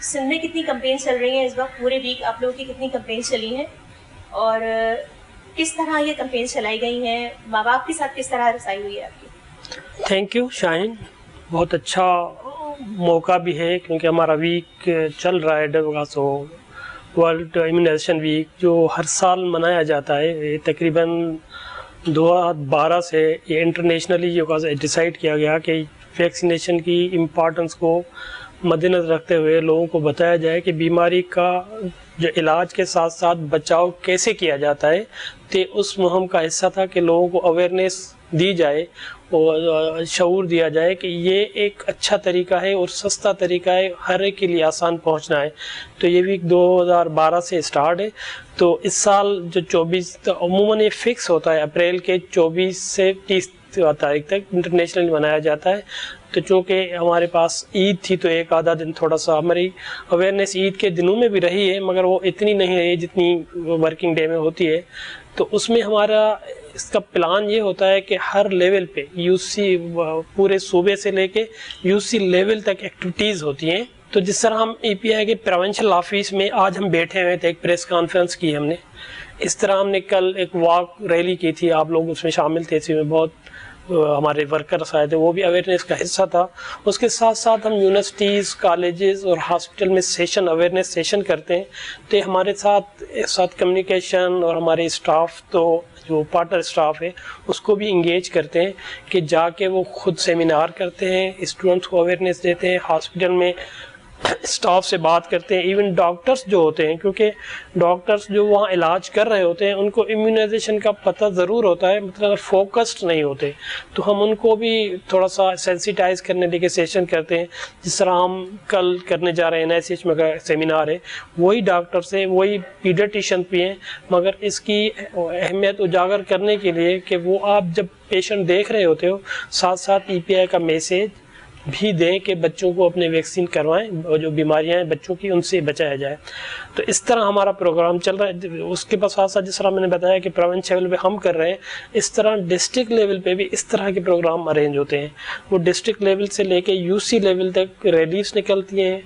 سندھ میں کتنی کمپینز چل رہی ہیں اس وقت, پورے ویک آپ لوگوں کی کتنی کمپینز چلی ہیں اور کس طرح یہ کمپینز چلائی گئی ہیں, ماں باپ کے ساتھ کس طرح رسائی ہوئی ہے آپ کی؟ تھینک یو شاہین, بہت اچھا موقع بھی ہے کیونکہ ہمارا ویک چل رہا ہے ڈبگاسو ورلڈ امیونائزیشن ویک جو ہر سال منایا جاتا ہے. یہ تقریباً 2012 سے یہ انٹرنیشنلی ڈیسائیڈ کیا گیا کہ ویکسینیشن کی امپارٹنس کو مد نظر رکھتے ہوئے لوگوں کو بتایا جائے کہ بیماری کا جو علاج کے ساتھ ساتھ بچاؤ کیسے کیا جاتا ہے. تو اس مہم کا حصہ تھا کہ لوگوں کو اویئرنیس دی جائے اور شعور دیا جائے کہ یہ ایک اچھا طریقہ ہے اور سستا طریقہ ہے, ہر ایک کے لیے آسان پہنچنا ہے. تو یہ ویک 2012 سے اسٹارٹ ہے. تو اس سال جو 24 عموماً یہ فکس ہوتا ہے اپریل کے 24 سے 30 تاریخ تک انٹرنیشنل منایا جاتا ہے. تو چونکہ ہمارے پاس عید تھی تو ایک آدھا دن تھوڑا سا ہماری اویئرنیس عید کے دنوں میں بھی رہی ہے مگر وہ اتنی نہیں رہی جتنی ورکنگ ڈے میں ہوتی ہے. تو اس میں ہمارا اس کا پلان یہ ہوتا ہے کہ ہر لیول پہ یو سی پورے صوبے سے لے کے یو سی لیول تک ایکٹیویٹیز ہوتی ہیں. تو جس طرح ہم ای پی آئی کے پروونشل آفس میں آج ہم بیٹھے ہوئے تھے, ایک پریس کانفرنس کی ہم نے, اس طرح ہم نے کل ایک واک ریلی کی تھی, آپ لوگ اس میں شامل تھے, اس میں بہت ہمارے ورکرس آئے تھے, وہ بھی اویئرنیس کا حصہ تھا. اس کے ساتھ ساتھ ہم یونیورسٹیز, کالجز اور ہاسپٹل میں سیشن, اویئرنیس سیشن کرتے ہیں. تو ہمارے ساتھ کمیونیکیشن اور ہمارے اسٹاف, تو جو پارٹنر اسٹاف ہے اس کو بھی انگیج کرتے ہیں کہ جا کے وہ خود سیمینار کرتے ہیں, اسٹوڈنٹس کو اویئرنیس دیتے ہیں, ہاسپٹل میں اسٹاف سے بات کرتے ہیں. ایون ڈاکٹرز جو ہوتے ہیں, کیونکہ ڈاکٹرز جو وہاں علاج کر رہے ہوتے ہیں ان کو امیونائزیشن کا پتہ ضرور ہوتا ہے, مطلب فوکسڈ نہیں ہوتے, تو ہم ان کو بھی تھوڑا سا سینسیٹائز کرنے لے کے سیشن کرتے ہیں. جس طرح ہم کل کرنے جا رہے ہیں NICH میں سیمینار ہے, وہی ڈاکٹرز ہیں, وہی پیڈیٹیشین بھی ہیں, مگر اس کی اہمیت اجاگر کرنے کے لیے کہ وہ آپ جب پیشنٹ دیکھ رہے ہوتے ہو ساتھ ساتھ EPI کا میسیج بھی دیں کہ بچوں کو اپنے ویکسین کروائیں, اور جو بیماریاں ہیں بچوں کی ان سے بچایا جائے. تو اس طرح ہمارا پروگرام چل رہا ہے. اس کے ساتھ ساتھ جس طرح میں نے بتایا کہ پروونشن لیول پہ ہم کر رہے ہیں, اس طرح ڈسٹرکٹ لیول پہ بھی اس طرح کے پروگرام ارینج ہوتے ہیں. وہ ڈسٹرکٹ لیول سے لے کے UC لیول تک ریلیز نکلتی ہیں,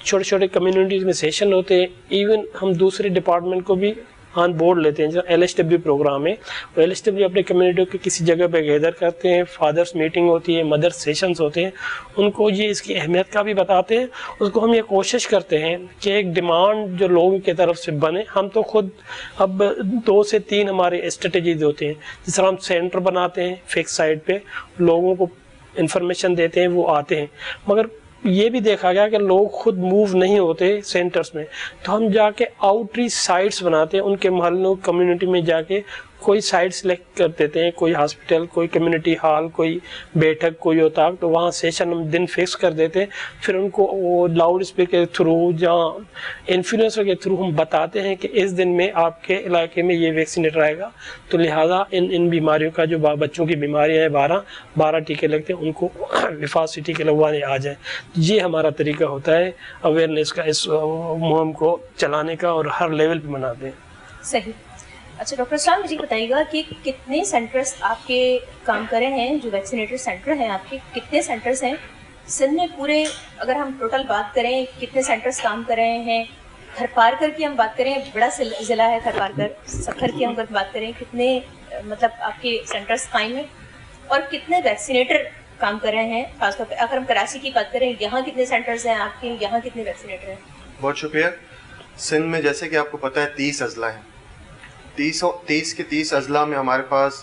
چھوٹے چھوٹے کمیونٹیز میں سیشن ہوتے ہیں. ایون ہم دوسرے ڈپارٹمنٹ کو بھی آن بورڈ لیتے ہیں. جو LHW پروگرام ہے, وہ LHW اپنے کمیونٹی کے کسی جگہ پہ گیدر کرتے ہیں, فادرس میٹنگ ہوتی ہے, مدر سیشنز ہوتے ہیں, ان کو یہ اس کی اہمیت کا بھی بتاتے ہیں. اس کو ہم یہ کوشش کرتے ہیں کہ ایک ڈیمانڈ جو لوگوں کی طرف سے بنے. ہم تو خود اب 2 سے 3 ہمارے اسٹریٹجیز ہوتے ہیں. جس طرح ہم سینٹر بناتے ہیں فکس سائٹ پہ, لوگوں کو انفارمیشن دیتے ہیں, وہ آتے ہیں, مگر یہ بھی دیکھا گیا کہ لوگ خود موو نہیں ہوتے سینٹرز میں, تو ہم جا کے آؤٹ ریچ سائٹس بناتے ہیں. ان کے محلوں کمیونٹی میں جا کے کوئی سائٹ سلیکٹ کر دیتے ہیں, کوئی ہاسپٹل, کوئی کمیونٹی ہال, کوئی بیٹھک, کوئی اتاق, تو وہاں سیشن ہم دن فکس کر دیتے ہیں. پھر ان کو وہ لاؤڈ اسپیکر کے تھرو یا انفلوئنسر کے تھرو ہم بتاتے ہیں کہ اس دن میں آپ کے علاقے میں یہ ویکسینیٹر آئے گا, تو لہٰذا ان بیماریوں کا جو بچوں کی بیماریاں ہیں 12 ٹیکے لگتے ہیں, ان کو وفاق سے ٹیکے لگوانے آ جائیں. یہ ہمارا طریقہ ہوتا ہے اویئرنیس کا, اس مہم کو چلانے کا, اور ہر لیول پہ مناتے ہیں. صحیح. اچھا ڈاکٹر اسلام, مجھے بتائیے گا کہ کتنے سینٹرز آپ کے کام کر رہے ہیں, جو ویکسینیٹر سینٹر ہیں آپ کے, کتنے سینٹرز ہیں سندھ میں پورے؟ اگر ہم ٹوٹل بات کریں کتنے سینٹرز کام کر رہے ہیں, تھرپارکر کی ہم بات کریں, بڑا ضلع ہے تھرپارکر, سکھر کی ہم بات کریں, کتنے مطلب آپ کے سینٹرز قائم ہیں, اور کتنے ویکسینیٹر کام کر رہے ہیں؟ خاص طور پہ اگر ہم کراچی کی بات کریں, یہاں کتنے سینٹرز ہیں آپ کے, یہاں کتنے ویکسینیٹر ہیں؟ بہت شکریہ. سندھ میں جیسے کہ آپ کو پتہ ہے 30 اضلاع ہیں. 30 کے 30 اضلاع میں ہمارے پاس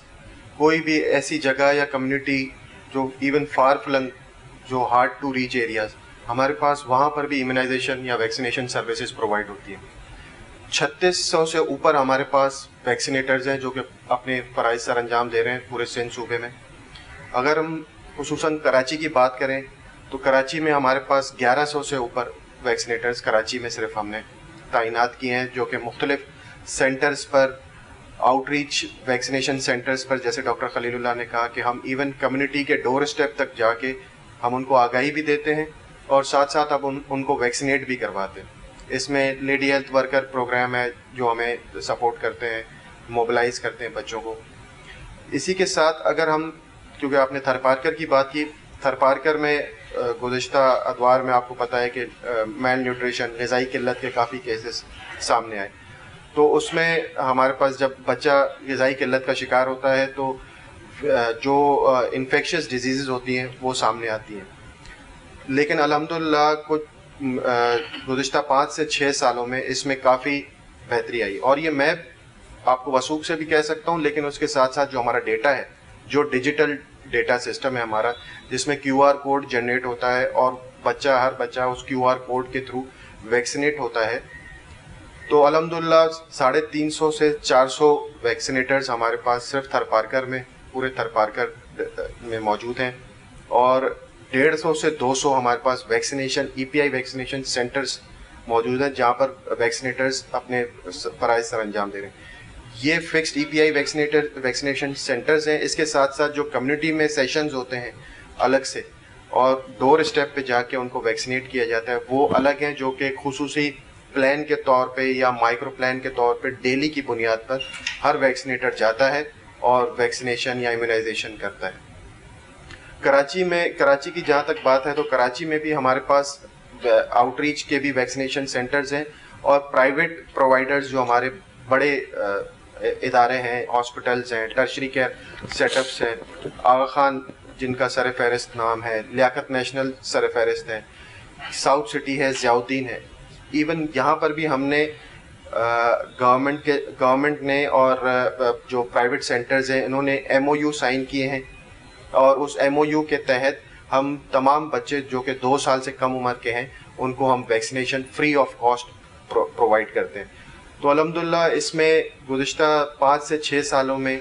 کوئی بھی ایسی جگہ یا کمیونٹی جو ایون فار فلنگ, جو ہارڈ ٹو ریچ ایریاز, ہمارے پاس وہاں پر بھی امیونائزیشن یا ویکسینیشن سروسز پرووائڈ ہوتی ہیں. 3600 سے اوپر ہمارے پاس ویکسینیٹرز ہیں جو کہ اپنے فرائض سر انجام دے رہے ہیں پورے سندھ صوبے میں. اگر ہم خصوصاً کراچی کی بات کریں تو کراچی میں ہمارے پاس 1100 سے اوپر ویکسینیٹرز کراچی میں صرف ہم نے تعینات کیے ہیں, جو کہ مختلف سینٹرز پر, آؤٹ ریچ ویکسینیشن سینٹرز پر, جیسے ڈاکٹر خلیل اللہ نے کہا کہ ہم ایون کمیونٹی کے ڈور اسٹیپ تک جا کے ہم ان کو آگاہی بھی دیتے ہیں, اور ساتھ ساتھ اب ان کو ویکسینیٹ بھی کرواتے ہیں. اس میں لیڈی ہیلتھ ورکر پروگرام ہے جو ہمیں سپورٹ کرتے ہیں, موبلائز کرتے ہیں بچوں کو. اسی کے ساتھ اگر ہم, کیونکہ آپ نے تھرپارکر کی بات کی, تھرپارکر میں گزشتہ ادوار میں آپ کو پتہ ہے کہ میل نیوٹریشن, غذائی قلت کے کافی کیسز سامنے آئے. تو اس میں ہمارے پاس جب بچہ غذائی قلت کا شکار ہوتا ہے تو جو انفیکشس ڈیزیزز ہوتی ہیں وہ سامنے آتی ہیں. لیکن الحمدللہ کچھ گزشتہ 5 سے 6 سالوں میں اس میں کافی بہتری آئی, اور یہ میں آپ کو وثوق سے بھی کہہ سکتا ہوں. لیکن اس کے ساتھ ساتھ جو ہمارا ڈیٹا ہے, جو ڈیجیٹل ڈیٹا سسٹم ہے ہمارا, جس میں QR کوڈ جنریٹ ہوتا ہے اور ہر بچہ اس QR کوڈ کے تھرو ویکسینیٹ ہوتا ہے, تو الحمدللہ 350 سے 400 ویکسینیٹرز ہمارے پاس صرف تھرپارکر میں, پورے تھرپارکر میں موجود ہیں, اور 150 سے 200 ہمارے پاس ویکسینیشن EPI ویکسینیشن سینٹرز موجود ہیں جہاں پر ویکسینیٹرز اپنے فرائض سر انجام دے رہے ہیں. یہ فکسڈ EPI ویکسینیشن سینٹرز ہیں. اس کے ساتھ ساتھ جو کمیونٹی میں سیشنز ہوتے ہیں الگ سے, اور ڈور اسٹیپ پہ جا کے ان کو ویکسینیٹ کیا جاتا ہے, وہ الگ ہیں, جو کہ خصوصی پلان کے طور پہ یا مائکرو پلان کے طور پہ ڈیلی کی بنیاد پر ہر ویکسینیٹر جاتا ہے اور ویکسینیشن یا امیونائزیشن کرتا ہے. کراچی کی جہاں تک بات ہے تو کراچی میں بھی ہمارے پاس آؤٹ ریچ کے بھی ویکسینیشن سینٹرز ہیں اور پرائیویٹ پرووائڈرز جو ہمارے بڑے ادارے ہیں, ہاسپٹلز ہیں, ٹرشری کیئر سیٹ اپس ہیں, آغا خان جن کا سر فہرست نام ہے, لیاقت نیشنل سر فہرست ہے, ساؤتھ سٹی ہے, ضیاء الدین ہے. ایون یہاں پر بھی ہم نے گورنمنٹ نے اور جو پرائیویٹ سینٹرز ہیں انہوں نے MOU سائن کیے ہیں اور اس MOU کے تحت ہم تمام بچے جو کہ 2 سال سے کم عمر کے ہیں ان کو ہم vaccination free of cost provide کرتے ہیں. تو الحمدللہ اس میں گزشتہ 5 سے 6 سالوں میں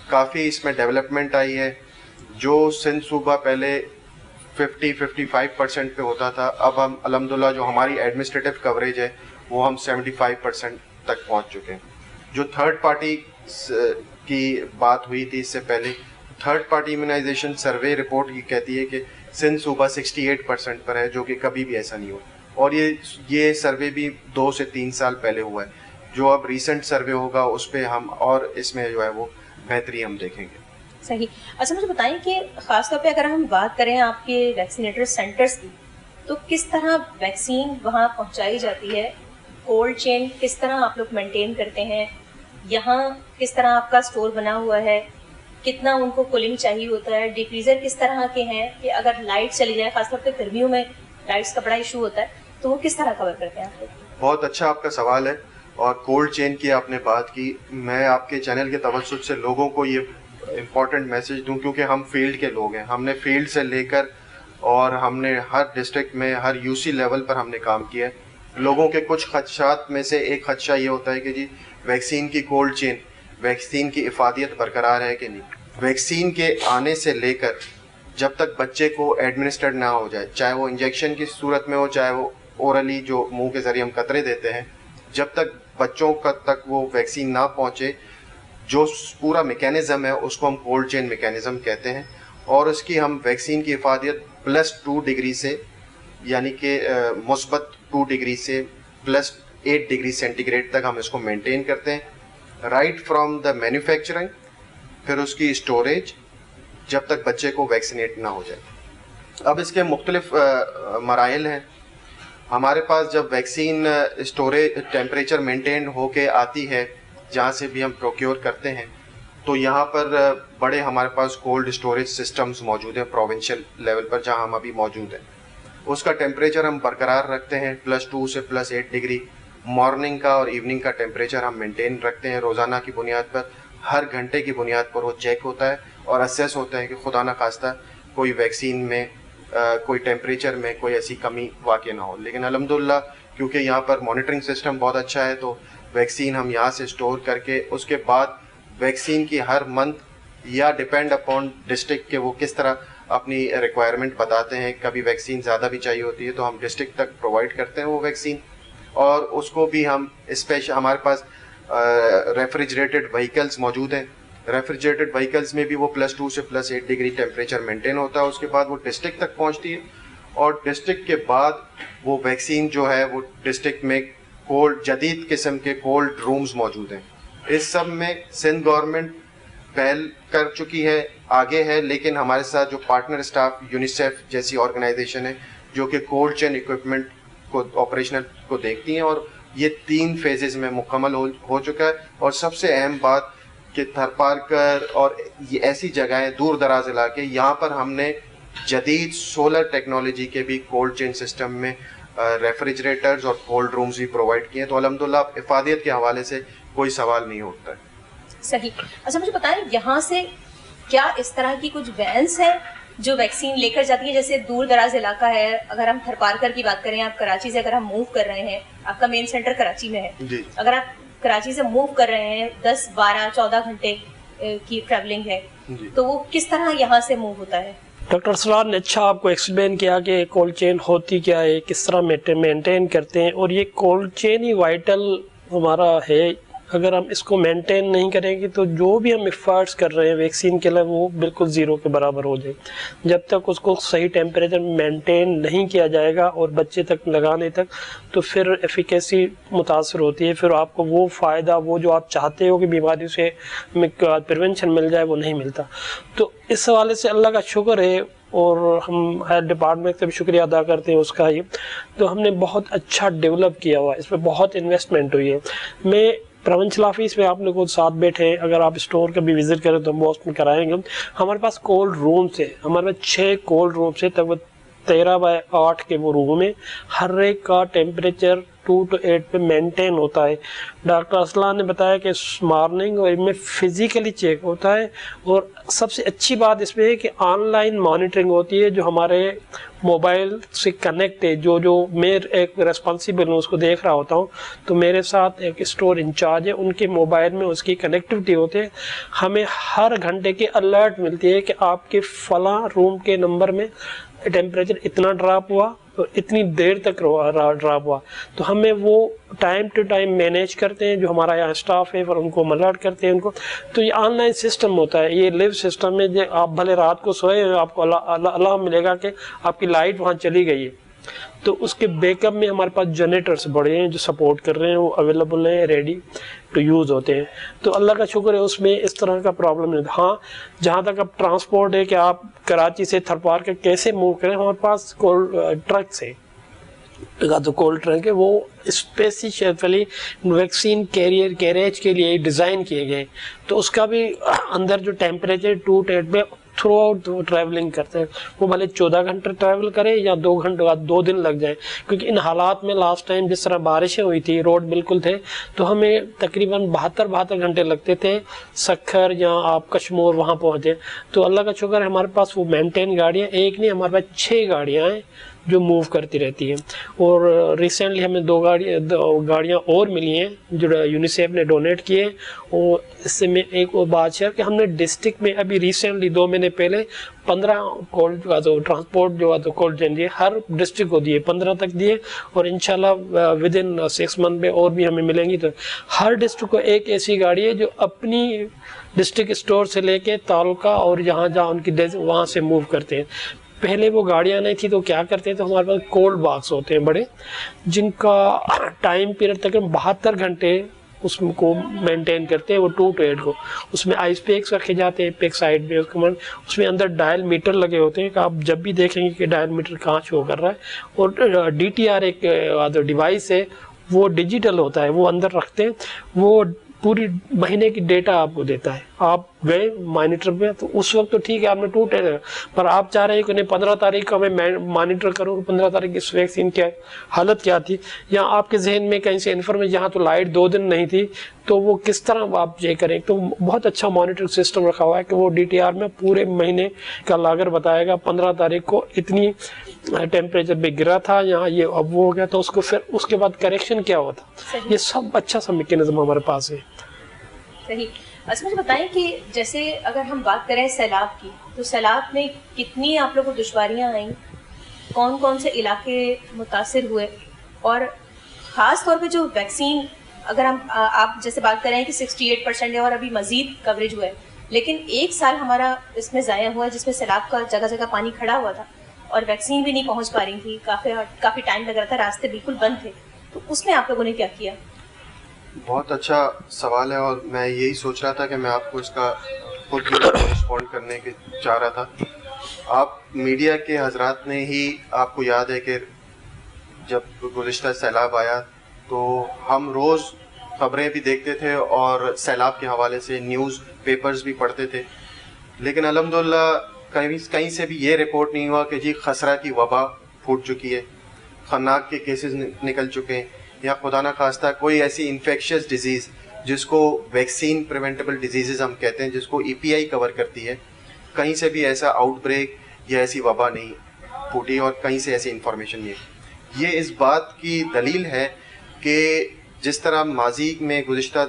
کافی اس میں ڈیولپمنٹ آئی ہے. جو سندھ صوبہ پہلے 50-55% پہ ہوتا تھا, اب ہم الحمدللہ جو ہماری ایڈمنسٹریٹو کوریج ہے وہ ہم 75% تک پہنچ چکے ہیں. جو تھرڈ پارٹی کی بات ہوئی تھی اس سے پہلے, third party immunisation survey report یہ کہتی ہے کہ سندھ صوبہ 68% پر ہے, جو کہ کبھی بھی ایسا نہیں ہوا. اور یہ سروے بھی 2 سے 3 سال پہلے ہوا ہے. جو اب ریسنٹ سروے ہوگا اس پہ ہم اور اس میں جو ہے وہ بہتری ہم دیکھیں گے. صحیح. اچھا مجھے بتائیں کہ خاص طور پہ اگر ہم بات کریں آپ کے ویکسینیٹر سینٹرز کی, تو کس طرح ویکسین وہاں پہنچائی جاتی ہے؟ کولڈ چین کس طرح آپ لوگ مینٹین کرتے ہیں؟ یہاں کس طرح آپ کا اسٹور بنا ہوا ہے؟ کتنا ان کو کولنگ چاہیے ہوتا ہے؟ ڈیفریزر کس طرح کے ہیں کہ اگر لائٹ چلی جائے, خاص طور پہ گرمیوں میں لائٹس کا بڑا ایشو ہوتا ہے, تو وہ کس طرح کور کرتے ہیں آپ لوگ؟ بہت اچھا آپ کا سوال ہے. اور کولڈ چین کی آپ نے بات کی, میں آپ کے چینل کے توسط سے لوگوں کو یہ امپورٹنٹ میسج دوں کیونکہ ہم فیلڈ کے لوگ ہیں. ہم نے فیلڈ سے لے کر اور ہم نے ہر ڈسٹرکٹ میں ہر UC لیول پر ہم نے کام کیا ہے. لوگوں کے کچھ خدشات میں سے ایک خدشہ یہ ہوتا ہے کہ جی ویکسین کی کولڈ چین, ویکسین کی افادیت برقرار ہے کہ نہیں. ویکسین کے آنے سے لے کر جب تک بچے کو ایڈمنسٹرڈ نہ ہو جائے, چاہے وہ انجیکشن کی صورت میں ہو چاہے وہ اورلی جو منہ کے ذریعے ہم قطرے دیتے ہیں, جب تک بچوں تک وہ ویکسین نہ پہنچے, جو پورا میکینزم ہے اس کو ہم کولڈ چین میکینزم کہتے ہیں. اور اس کی ہم ویکسین کی افادیت +2 ڈگری سے, یعنی کہ مثبت 2 ڈگری سے +8 ڈگری سینٹی گریڈ تک ہم اس کو مینٹین کرتے ہیں, رائٹ فرام دا مینوفیکچرنگ, پھر اس کی اسٹوریج, جب تک بچے کو ویکسینیٹ نہ ہو جائے. اب اس کے مختلف مراحل ہیں. ہمارے پاس جب ویکسین اسٹوریج ٹیمپریچر مینٹین ہو کے آتی ہے جہاں سے بھی ہم پروکیور کرتے ہیں, تو یہاں پر بڑے ہمارے پاس کولڈ اسٹوریج سسٹمز موجود ہیں پروونشل لیول پر جہاں ہم ابھی موجود ہیں. اس کا ٹیمپریچر ہم برقرار رکھتے ہیں +2 سے +8 ڈگری. مارننگ کا اور ایوننگ کا ٹیمپریچر ہم مینٹین رکھتے ہیں روزانہ کی بنیاد پر. ہر گھنٹے کی بنیاد پر وہ چیک ہوتا ہے اور اسیس ہوتا ہے کہ خدا نہ خواستہ کوئی ویکسین میں کوئی ٹیمپریچر میں کوئی ایسی کمی واقع نہ ہو. لیکن الحمدللہ کیونکہ یہاں پر مانیٹرنگ سسٹم بہت اچھا ہے, تو ویکسین ہم یہاں سے اسٹور کر کے اس کے بعد ویکسین کی ہر منتھ یا ڈپینڈ اپون ڈسٹرکٹ کہ وہ کس طرح اپنی ریکوائرمنٹ بتاتے ہیں, کبھی ویکسین زیادہ بھی چاہیے ہوتی ہے تو ہم ڈسٹرکٹ تک پرووائڈ کرتے ہیں وہ ویکسین. اور اس کو بھی ہم اسپیشل, ہمارے پاس ریفریجریٹڈ وہیکلس موجود ہیں. ریفریجریٹڈ وہیکلس میں بھی وہ +2 سے +8 ڈگری ٹیمپریچر مینٹین ہوتا ہے. اس کے بعد وہ ڈسٹرکٹ تک پہنچتی ہے اور ڈسٹرکٹ کے بعد وہ ویکسین جو ہے وہ ڈسٹرکٹ میں کولڈ جدید قسم کے کولڈ رومز موجود ہیں. اس سب میں سندھ گورنمنٹ پہل کر چکی ہے, آگے ہے, لیکن ہمارے ساتھ جو پارٹنر اسٹاف یونیسیف جیسی آرگنائزیشن ہے جو کہ کولڈ چین اکوپمنٹ کو آپریشنل کو دیکھتی ہیں, اور یہ 3 فیزز میں مکمل ہو چکا ہے. اور سب سے اہم بات کہ تھرپارکر اور یہ ایسی جگہیں دور دراز علاقے, یہاں پر ہم نے جدید سولر ٹیکنالوجی کے بھی کولڈ چین سسٹم میں ریفریجریٹرز اور کولڈ رومز بھی پرووائڈ کیے ہیں. تو الحمدللہ افادیت کے حوالے سے کوئی سوال نہیں ہوتا ہے. صحیح. اچھا مجھے بتائیں یہاں سے کیا اس طرح کی کچھ وینس ہیں جو ویکسین لے کر جاتی ہیں؟ جیسے دور دراز علاقہ ہے, اگر ہم تھرپارکر کی بات کریں, آپ کراچی سے اگر ہم موو کر رہے ہیں, آپ کا مین سینٹر کراچی میں ہے, جی, اگر آپ کراچی سے موو کر رہے ہیں 10, 12, 14 گھنٹے کی ٹریولنگ ہے, تو وہ کس طرح یہاں سے موو ہوتا ہے؟ ڈاکٹر ارسلان نے اچھا آپ کو ایکسپلین کیا کہ کولڈ چین ہوتی کیا ہے, کس طرح مینٹین کرتے ہیں, اور یہ کولڈ چین ہی وائٹل ہمارا ہے اگر ہم اس کو مینٹین نہیں کریں گے تو جو بھی ہم ایفرٹس کر رہے ہیں ویکسین کے لیے وہ بالکل زیرو کے برابر ہو جائے. جب تک اس کو صحیح ٹیمپریچر مینٹین نہیں کیا جائے گا اور بچے تک لگانے تک تو پھر ایفیکیسی متاثر ہوتی ہے. پھر آپ کو وہ فائدہ وہ جو آپ چاہتے ہو کہ بیماری سے پریونشن مل جائے وہ نہیں ملتا. تو اس حوالے سے اللہ کا شکر ہے اور ہم ہیلتھ ڈپارٹمنٹ سے بھی شکریہ ادا کرتے ہیں اس کا. یہ تو ہم نے بہت اچھا ڈیولپ کیا ہوا ہے, اس پہ بہت انویسٹمنٹ ہوئی ہے. میں پروونشل آفس میں آپ لوگوں کو ساتھ بیٹھے ہیں, اگر آپ اسٹور کا بھی وزٹ کریں تو ہم وہ اس میں کرائیں گے. ہمارے پاس کولڈ رومس ہے, ہمارے پاس 6 کولڈ رومس ہے, تب 13/8 کے وہ روم ہے. ہر ایک کا ٹیمپریچر 2 to 8 پہ مینٹین ہوتا ہے. ڈاکٹر اسلان نے بتایا کہ مارننگ اور ان میں فزیکلی چیک ہوتا ہے, اور سب سے اچھی بات اس میں ہے کہ آن لائن مانیٹرنگ ہوتی ہے جو ہمارے موبائل سے کنیکٹ ہے. جو میں ایک ریسپانسیبل ہوں اس کو دیکھ رہا ہوتا ہوں, تو میرے ساتھ ایک اسٹور انچارج ہے, ان کے موبائل میں اس کی کنیکٹیوٹی ہوتی ہے. ہمیں ہر گھنٹے کی الرٹ ملتی ہے کہ آپ کے فلاں روم کے نمبر میں ٹیمپریچر اتنا ڈراپ ہوا اور اتنی دیر تک ڈراپ ہوا. تو ہمیں وہ ٹائم ٹو ٹائم مینیج کرتے ہیں, جو ہمارا یہاں اسٹاف ہے اور ان کو الرٹ کرتے ہیں ان کو. تو یہ آن لائن سسٹم ہوتا ہے, یہ لیو سسٹم ہے. آپ بھلے رات کو سوئے آپ کو الارم ملے گا کہ آپ کی لائٹ وہاں چلی گئی ہے. تو اس کے بیک اپ میں ہمارے پاس جنریٹرس بڑے ہیں جو سپورٹ کر رہے ہیں, وہ اویلیبل ہیں, ریڈی ٹو یوز ہوتے ہیں. تو اللہ کا شکر ہے اس میں اس طرح کا پرابلم نہیں. ہاں جہاں تک اب ٹرانسپورٹ ہے کہ آپ کراچی سے تھرپارکر کیسے موو کریں, ہمارے پاس ٹرکس ہے, تو کولڈ ٹرک ہے, وہ اسپیسیفلی ویکسین کیریج کے لیے ڈیزائن کیے گئے. تو اس کا بھی اندر جو ٹیمپریچر 2 to 8 پہ تھرو آؤٹ ٹریولنگ کرتے ہیں, وہ بھلے 14 گھنٹے ٹریول کرے یا 2 گھنٹے بعد 2 دن لگ جائیں. کیونکہ ان حالات میں لاسٹ ٹائم جس طرح بارشیں ہوئی تھی, روڈ بالکل تھے, تو ہمیں تقریباً 72 گھنٹے لگتے تھے سکھر یا آپ کشمور وہاں پہنچے. تو اللہ کا شکر ہے ہمارے پاس وہ مینٹین گاڑیاں ایک نہیں, ہمارے پاس 6 گاڑیاں ہیں جو موو کرتی رہتی ہیں. اور ریسنٹلی ہمیں 2 گاڑیاں اور ملی ہیں جو یونیسیف نے ڈونیٹ کیے. اور اس سے میں ایک اور بات ہے کہ ہم نے ڈسٹرکٹ میں ابھی ریسنٹلی 2 مہینے پہلے 15 کولڈ کا تو ٹرانسپورٹ جو ہے تو کولڈ چین دیے, ہر ڈسٹرکٹ کو دیے, 15 تک دیے, اور انشاءاللہ ود ان 6 منتھ میں اور بھی ہمیں ملیں گی. تو ہر ڈسٹرکٹ کو ایک ایسی گاڑی ہے جو اپنی ڈسٹرکٹ اسٹور سے لے کے تعلقہ اور جہاں ان کی وہاں سے موو کرتے ہیں. پہلے وہ گاڑیاں نہیں تھی تو کیا کرتے تھے, ہمارے پاس کولڈ باکس ہوتے ہیں بڑے, جن کا ٹائم پیریڈ تقریباً 72 گھنٹے اس کو مینٹین کرتے ہیں. وہ 2 to 8 کو اس میں آئس پیکس رکھے جاتے ہیں پیک سائڈ میں, اس میں اندر ڈائل میٹر لگے ہوتے ہیں کہ آپ جب بھی دیکھیں گے کہ ڈائل میٹر کہاں شو کر رہا ہے. اور DTR ایک ڈیوائس ہے, وہ ڈیجیٹل ہوتا ہے, وہ اندر رکھتے ہیں, وہ پوری مہینے کی ڈیٹا آپ کو دیتا ہے. آپ گئے مانیٹر میں تو اس وقت تو ٹھیک ہے آپ نے 2 پر آپ چاہ رہے ہیں کہ انہیں 15 تاریخ کا میں مانیٹر کروں, 15 تاریخ کی ویکسین کیا حالت کیا تھی, یا آپ کے ذہن میں کہیں سے انفارمیشن جہاں تو لائٹ 2 دن نہیں تھی تو وہ کس طرح آپ یہ کریں. تو بہت اچھا مانیٹر سسٹم رکھا ہوا ہے کہ وہ DTR میں پورے مہینے کا لاگر بتائے گا. 15 تاریخ کو اتنی ٹیمپریچر پہ گرا تھا, یہاں یہ اب وہ ہو گیا, تو اس کو پھر اس کے بعد کریکشن کیا ہوتا. یہ سب اچھا سا میکینزم ہمارے پاس ہے. صحیح. اچھا مجھے بتائیں کہ جیسے اگر ہم بات کریں سیلاب کی, تو سیلاب میں کتنی آپ لوگوں کو دشواریاں آئیں, کون کون سے علاقے متاثر ہوئے, اور خاص طور پہ جو ویکسین اگر ہم آپ جیسے بات کریں کہ 68% ہے اور ابھی مزید کوریج ہوا ہے, لیکن 1 سال ہمارا اس میں ضائع ہوا ہے جس میں سیلاب کا جگہ جگہ پانی کھڑا ہوا تھا اور ویکسین بھی نہیں پہنچ پا رہی تھی, کافی ٹائم لگ رہا تھا, راستے بالکل بند تھے. تو اس میں آپ لوگوں نے کیا کیا؟ بہت اچھا سوال ہے, اور میں یہی سوچ رہا تھا کہ میں آپ کو اس کا خود رسپونڈ کرنے کے چاہ رہا تھا. آپ میڈیا کے حضرات نے ہی, آپ کو یاد ہے کہ جب گزشتہ سیلاب آیا تو ہم روز خبریں بھی دیکھتے تھے اور سیلاب کے حوالے سے نیوز پیپرز بھی پڑھتے تھے, لیکن الحمدللہ کہیں سے بھی یہ رپورٹ نہیں ہوا کہ جی خسرہ کی وبا پھوٹ چکی ہے, خناق کے کیسز نکل چکے ہیں, یا خدا نہ خواستہ کوئی ایسی انفیکشس ڈیزیز جس کو ویکسین پریونٹیبل ڈیزیزز ہم کہتے ہیں, جس کو EPI کور کرتی ہے, کہیں سے بھی ایسا آؤٹ بریک یا ایسی وبا نہیں پھوٹی اور کہیں سے ایسی انفارمیشن نہیں. یہ اس بات کی دلیل ہے کہ جس طرح ماضی میں گزشتہ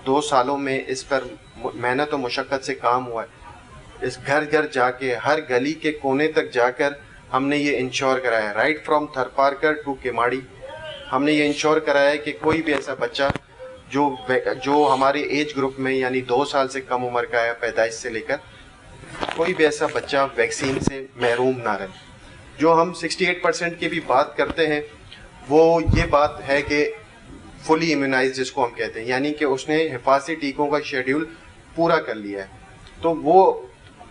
2 سالوں میں اس پر محنت و مشقت سے کام ہوا ہے, اس گھر گھر جا کے ہر گلی کے کونے تک جا کر ہم نے یہ انشور کرایا, right from Tharparkar to Keamari, ہم نے یہ انشور کرایا ہے کہ کوئی بھی ایسا بچہ جو ہمارے ایج گروپ میں یعنی 2 سال سے کم عمر کا ہے پیدائش سے لے کر کوئی بھی ایسا بچہ ویکسین سے محروم نہ رہے. جو ہم 68% کی بھی بات کرتے ہیں وہ یہ بات ہے کہ فلی امیونائز جس کو ہم کہتے ہیں, یعنی کہ اس نے حفاظتی ٹیکوں کا شیڈیول پورا کر لیا ہے. تو وہ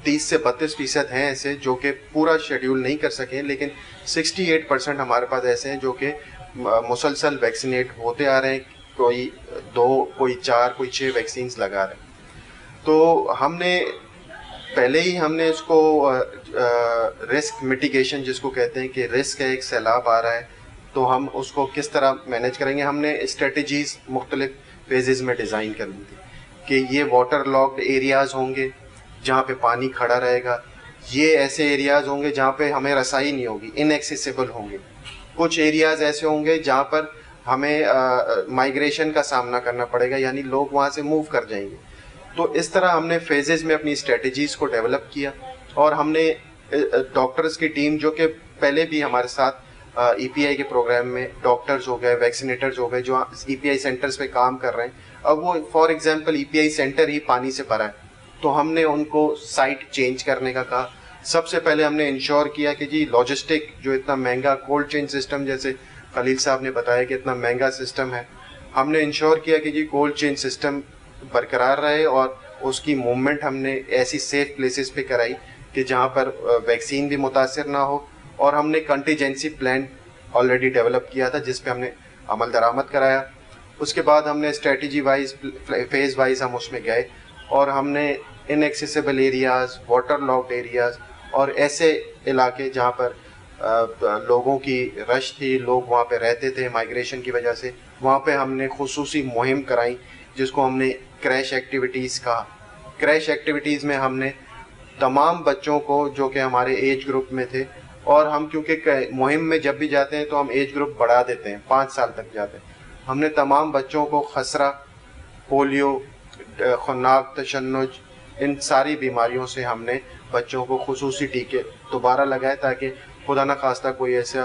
30 سے 32% ہیں ایسے جو کہ پورا شیڈیول نہیں کر سکے, لیکن 68% ہمارے پاس ایسے ہیں جو کہ مسلسل ویکسینیٹ ہوتے آ رہے ہیں, کوئی 2, کوئی 4, کوئی 6 ویکسینز لگا رہے ہیں. تو ہم نے پہلے ہی اس کو رسک میٹیگیشن جس کو کہتے ہیں کہ رسک ہے, ایک سیلاب آ رہا ہے تو ہم اس کو کس طرح مینیج کریں گے. ہم نے اسٹریٹجیز مختلف فیزز میں ڈیزائن کر لی تھی کہ یہ واٹر لاکڈ ایریاز ہوں گے جہاں پہ پانی کھڑا رہے گا, یہ ایسے ایریاز ہوں گے جہاں پہ ہمیں رسائی نہیں ہوگی, ان ایکسیسیبل ہوں گے. کچھ ایریاز ایسے ہوں گے جہاں پر ہمیں مائیگریشن کا سامنا کرنا پڑے گا, یعنی لوگ وہاں سے موو کر جائیں گے. تو اس طرح ہم نے فیزز میں اپنی اسٹریٹجیز کو ڈیولپ کیا, اور ہم نے ڈاکٹرز کی ٹیم جو کہ پہلے بھی ہمارے ساتھ ای پی آئی کے پروگرام میں ڈاکٹرز ہو گئے, ویکسینیٹرز ہو گئے جو ای پی آئی سینٹرز پہ کام کر رہے ہیں. اب وہ for example E P I centre ہی پانی سے بھرا ہے, تو ہم نے ان کو سائٹ چینج کرنے کا کہا. سب سے پہلے ہم نے انشور کیا کہ جی لاجسٹک جو اتنا مہنگا کولڈ چین سسٹم, جیسے خلیل صاحب نے بتایا کہ اتنا مہنگا سسٹم ہے, ہم نے انشور کیا کہ جی کولڈ چین سسٹم برقرار رہے, اور اس کی موومنٹ ہم نے ایسی سیف پلیسز پہ کرائی کہ جہاں پر ویکسین بھی متاثر نہ ہو. اور ہم نے کنٹیجنسی پلان آلریڈی ڈیولپ کیا تھا جس پہ ہم نے عمل درآمد کرایا. اس کے بعد ہم نے اسٹریٹجی وائز فیز وائز ہم اس میں گئے, اور ہم نے inaccessible areas, water locked areas اور ایسے علاقے جہاں پر لوگوں کی رش تھی, لوگ وہاں پہ رہتے تھے مائیگریشن کی وجہ سے, وہاں پہ ہم نے خصوصی مہم کرائی جس کو ہم نے کریش ایکٹیویٹیز کہا. کریش ایکٹیویٹیز میں ہم نے تمام بچوں کو جو کہ ہمارے ایج گروپ میں تھے, اور ہم کیونکہ مہم میں جب بھی جاتے ہیں تو ہم ایج گروپ بڑھا دیتے ہیں, 5 سال تک جاتے ہیں, ہم نے تمام بچوں کو خسرہ, پولیو, خناق, تشنج, ان ساری بیماریوں سے ہم نے بچوں کو خصوصی ٹیکے دوبارہ لگائے تاکہ خدا نہ خواستہ کوئی ایسا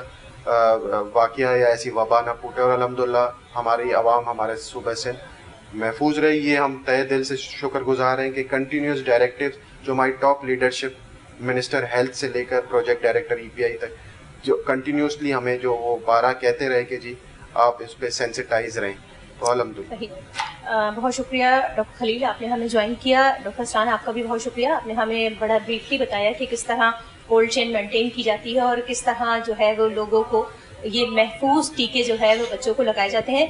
واقعہ یا ایسی وبا نہ پھوٹے. اور الحمدللہ ہماری عوام ہمارے صوبے سے محفوظ رہی. یہ ہم تہہ دل سے شکر گزار ہیں کہ کنٹینیوس ڈائریکٹیو جو ہماری ٹاپ لیڈرشپ منسٹر ہیلتھ سے لے کر پروجیکٹ ڈائریکٹر ای پی آئی تک جو کنٹینیوسلی ہمیں جو وہ 12 کہتے رہے کہ جی آپ اس پہ سینسٹائز رہیں. تو الحمدللہ. بہت شکریہ ڈاکٹر خلیل, آپ نے ہمیں جوائن کیا. ڈاکٹر اسران آپ کا بھی بہت شکریہ, آپ نے ہمیں بڑا بریفلی بتایا کہ کس طرح کولڈ چین مینٹین کی جاتی ہے اور کس طرح جو ہے وہ لوگوں کو یہ محفوظ ٹیکے جو ہے وہ بچوں کو لگائے جاتے ہیں.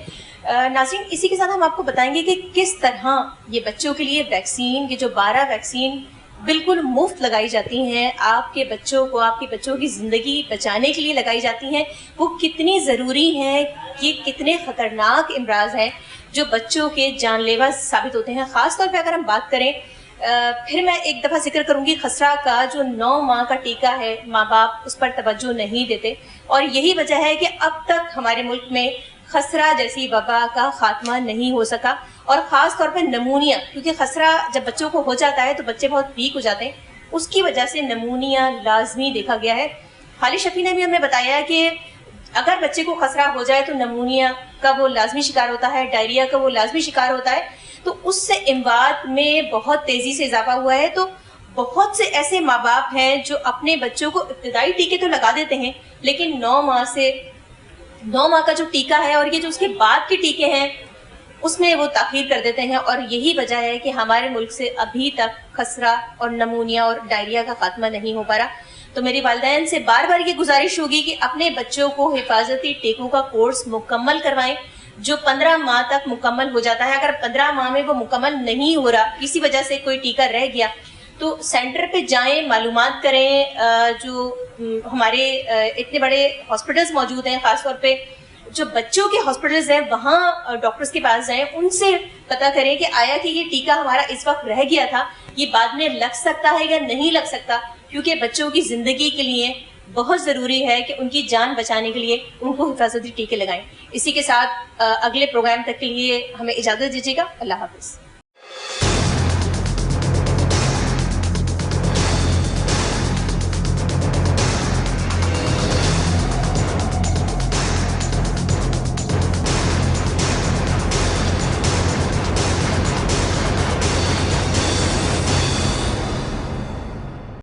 ناظرین, اسی کے ساتھ ہم آپ کو بتائیں گے کہ کس طرح یہ بچوں کے لیے ویکسین, یہ جو 12 ویکسین بالکل مفت لگائی جاتی ہیں, آپ کے بچوں کو, آپ کے بچوں کی زندگی بچانے کے لیے لگائی جاتی ہیں, وہ کتنی ضروری ہیں, یہ کتنے خطرناک امراض ہیں جو بچوں کے جان لیوا ثابت ہوتے ہیں. خاص طور پہ اگر ہم بات کریں, پھر میں ایک دفعہ ذکر کروں گی خسرہ کا, جو 9 ماہ کا ٹیکہ ہے, ماں باپ اس پر توجہ نہیں دیتے, اور یہی وجہ ہے کہ اب تک ہمارے ملک میں خسرہ جیسی وبا کا خاتمہ نہیں ہو سکا. اور خاص طور پہ نمونیا, کیونکہ خسرہ جب بچوں کو ہو جاتا ہے تو بچے بہت ویک ہو جاتے ہیں, اس کی وجہ سے نمونیا لازمی دیکھا گیا ہے. خالد شفیع نے بھی ہمیں بتایا کہ اگر بچے کو خسرہ ہو جائے تو نمونیا کا وہ لازمی شکار ہوتا ہے, ڈائریا کا وہ لازمی شکار ہوتا ہے, تو اس سے اموات میں بہت تیزی سے اضافہ ہوا ہے. تو بہت سے ایسے ماں باپ ہیں جو اپنے بچوں کو ابتدائی ٹیکے تو لگا دیتے ہیں, لیکن 9 ماہ کا جو ٹیکہ ہے اور یہ جو اس کے بعد کے ٹیکے ہیں اس میں وہ تاخیر کر دیتے ہیں, اور یہی وجہ ہے کہ ہمارے ملک سے ابھی تک خسرہ اور نمونیا اور ڈائریا کا خاتمہ نہیں ہو پا رہا. تو میری والدین سے بار بار یہ گزارش ہوگی کہ اپنے بچوں کو حفاظتی ٹیکوں کا کورس مکمل کروائیں جو 15 ماہ تک مکمل ہو جاتا ہے. اگر 15 ماہ میں وہ مکمل نہیں ہو رہا, کسی وجہ سے کوئی ٹیکہ رہ گیا, تو سینٹر پہ جائیں, معلومات کریں. جو ہمارے اتنے بڑے ہاسپٹلز موجود ہیں, خاص طور پہ جو بچوں کے ہاسپٹلز ہیں, وہاں ڈاکٹرز کے پاس جائیں, ان سے پتہ کریں کہ آیا کہ یہ ٹیکہ ہمارا اس وقت رہ گیا تھا, یہ بعد میں لگ سکتا ہے یا نہیں لگ سکتا, کیونکہ بچوں کی زندگی کے لیے بہت ضروری ہے کہ ان کی جان بچانے کے لیے ان کو حفاظتی ٹیکے لگائیں. اسی کے ساتھ اگلے پروگرام تک کے لیے ہمیں اجازت دیجیے گا. اللہ حافظ.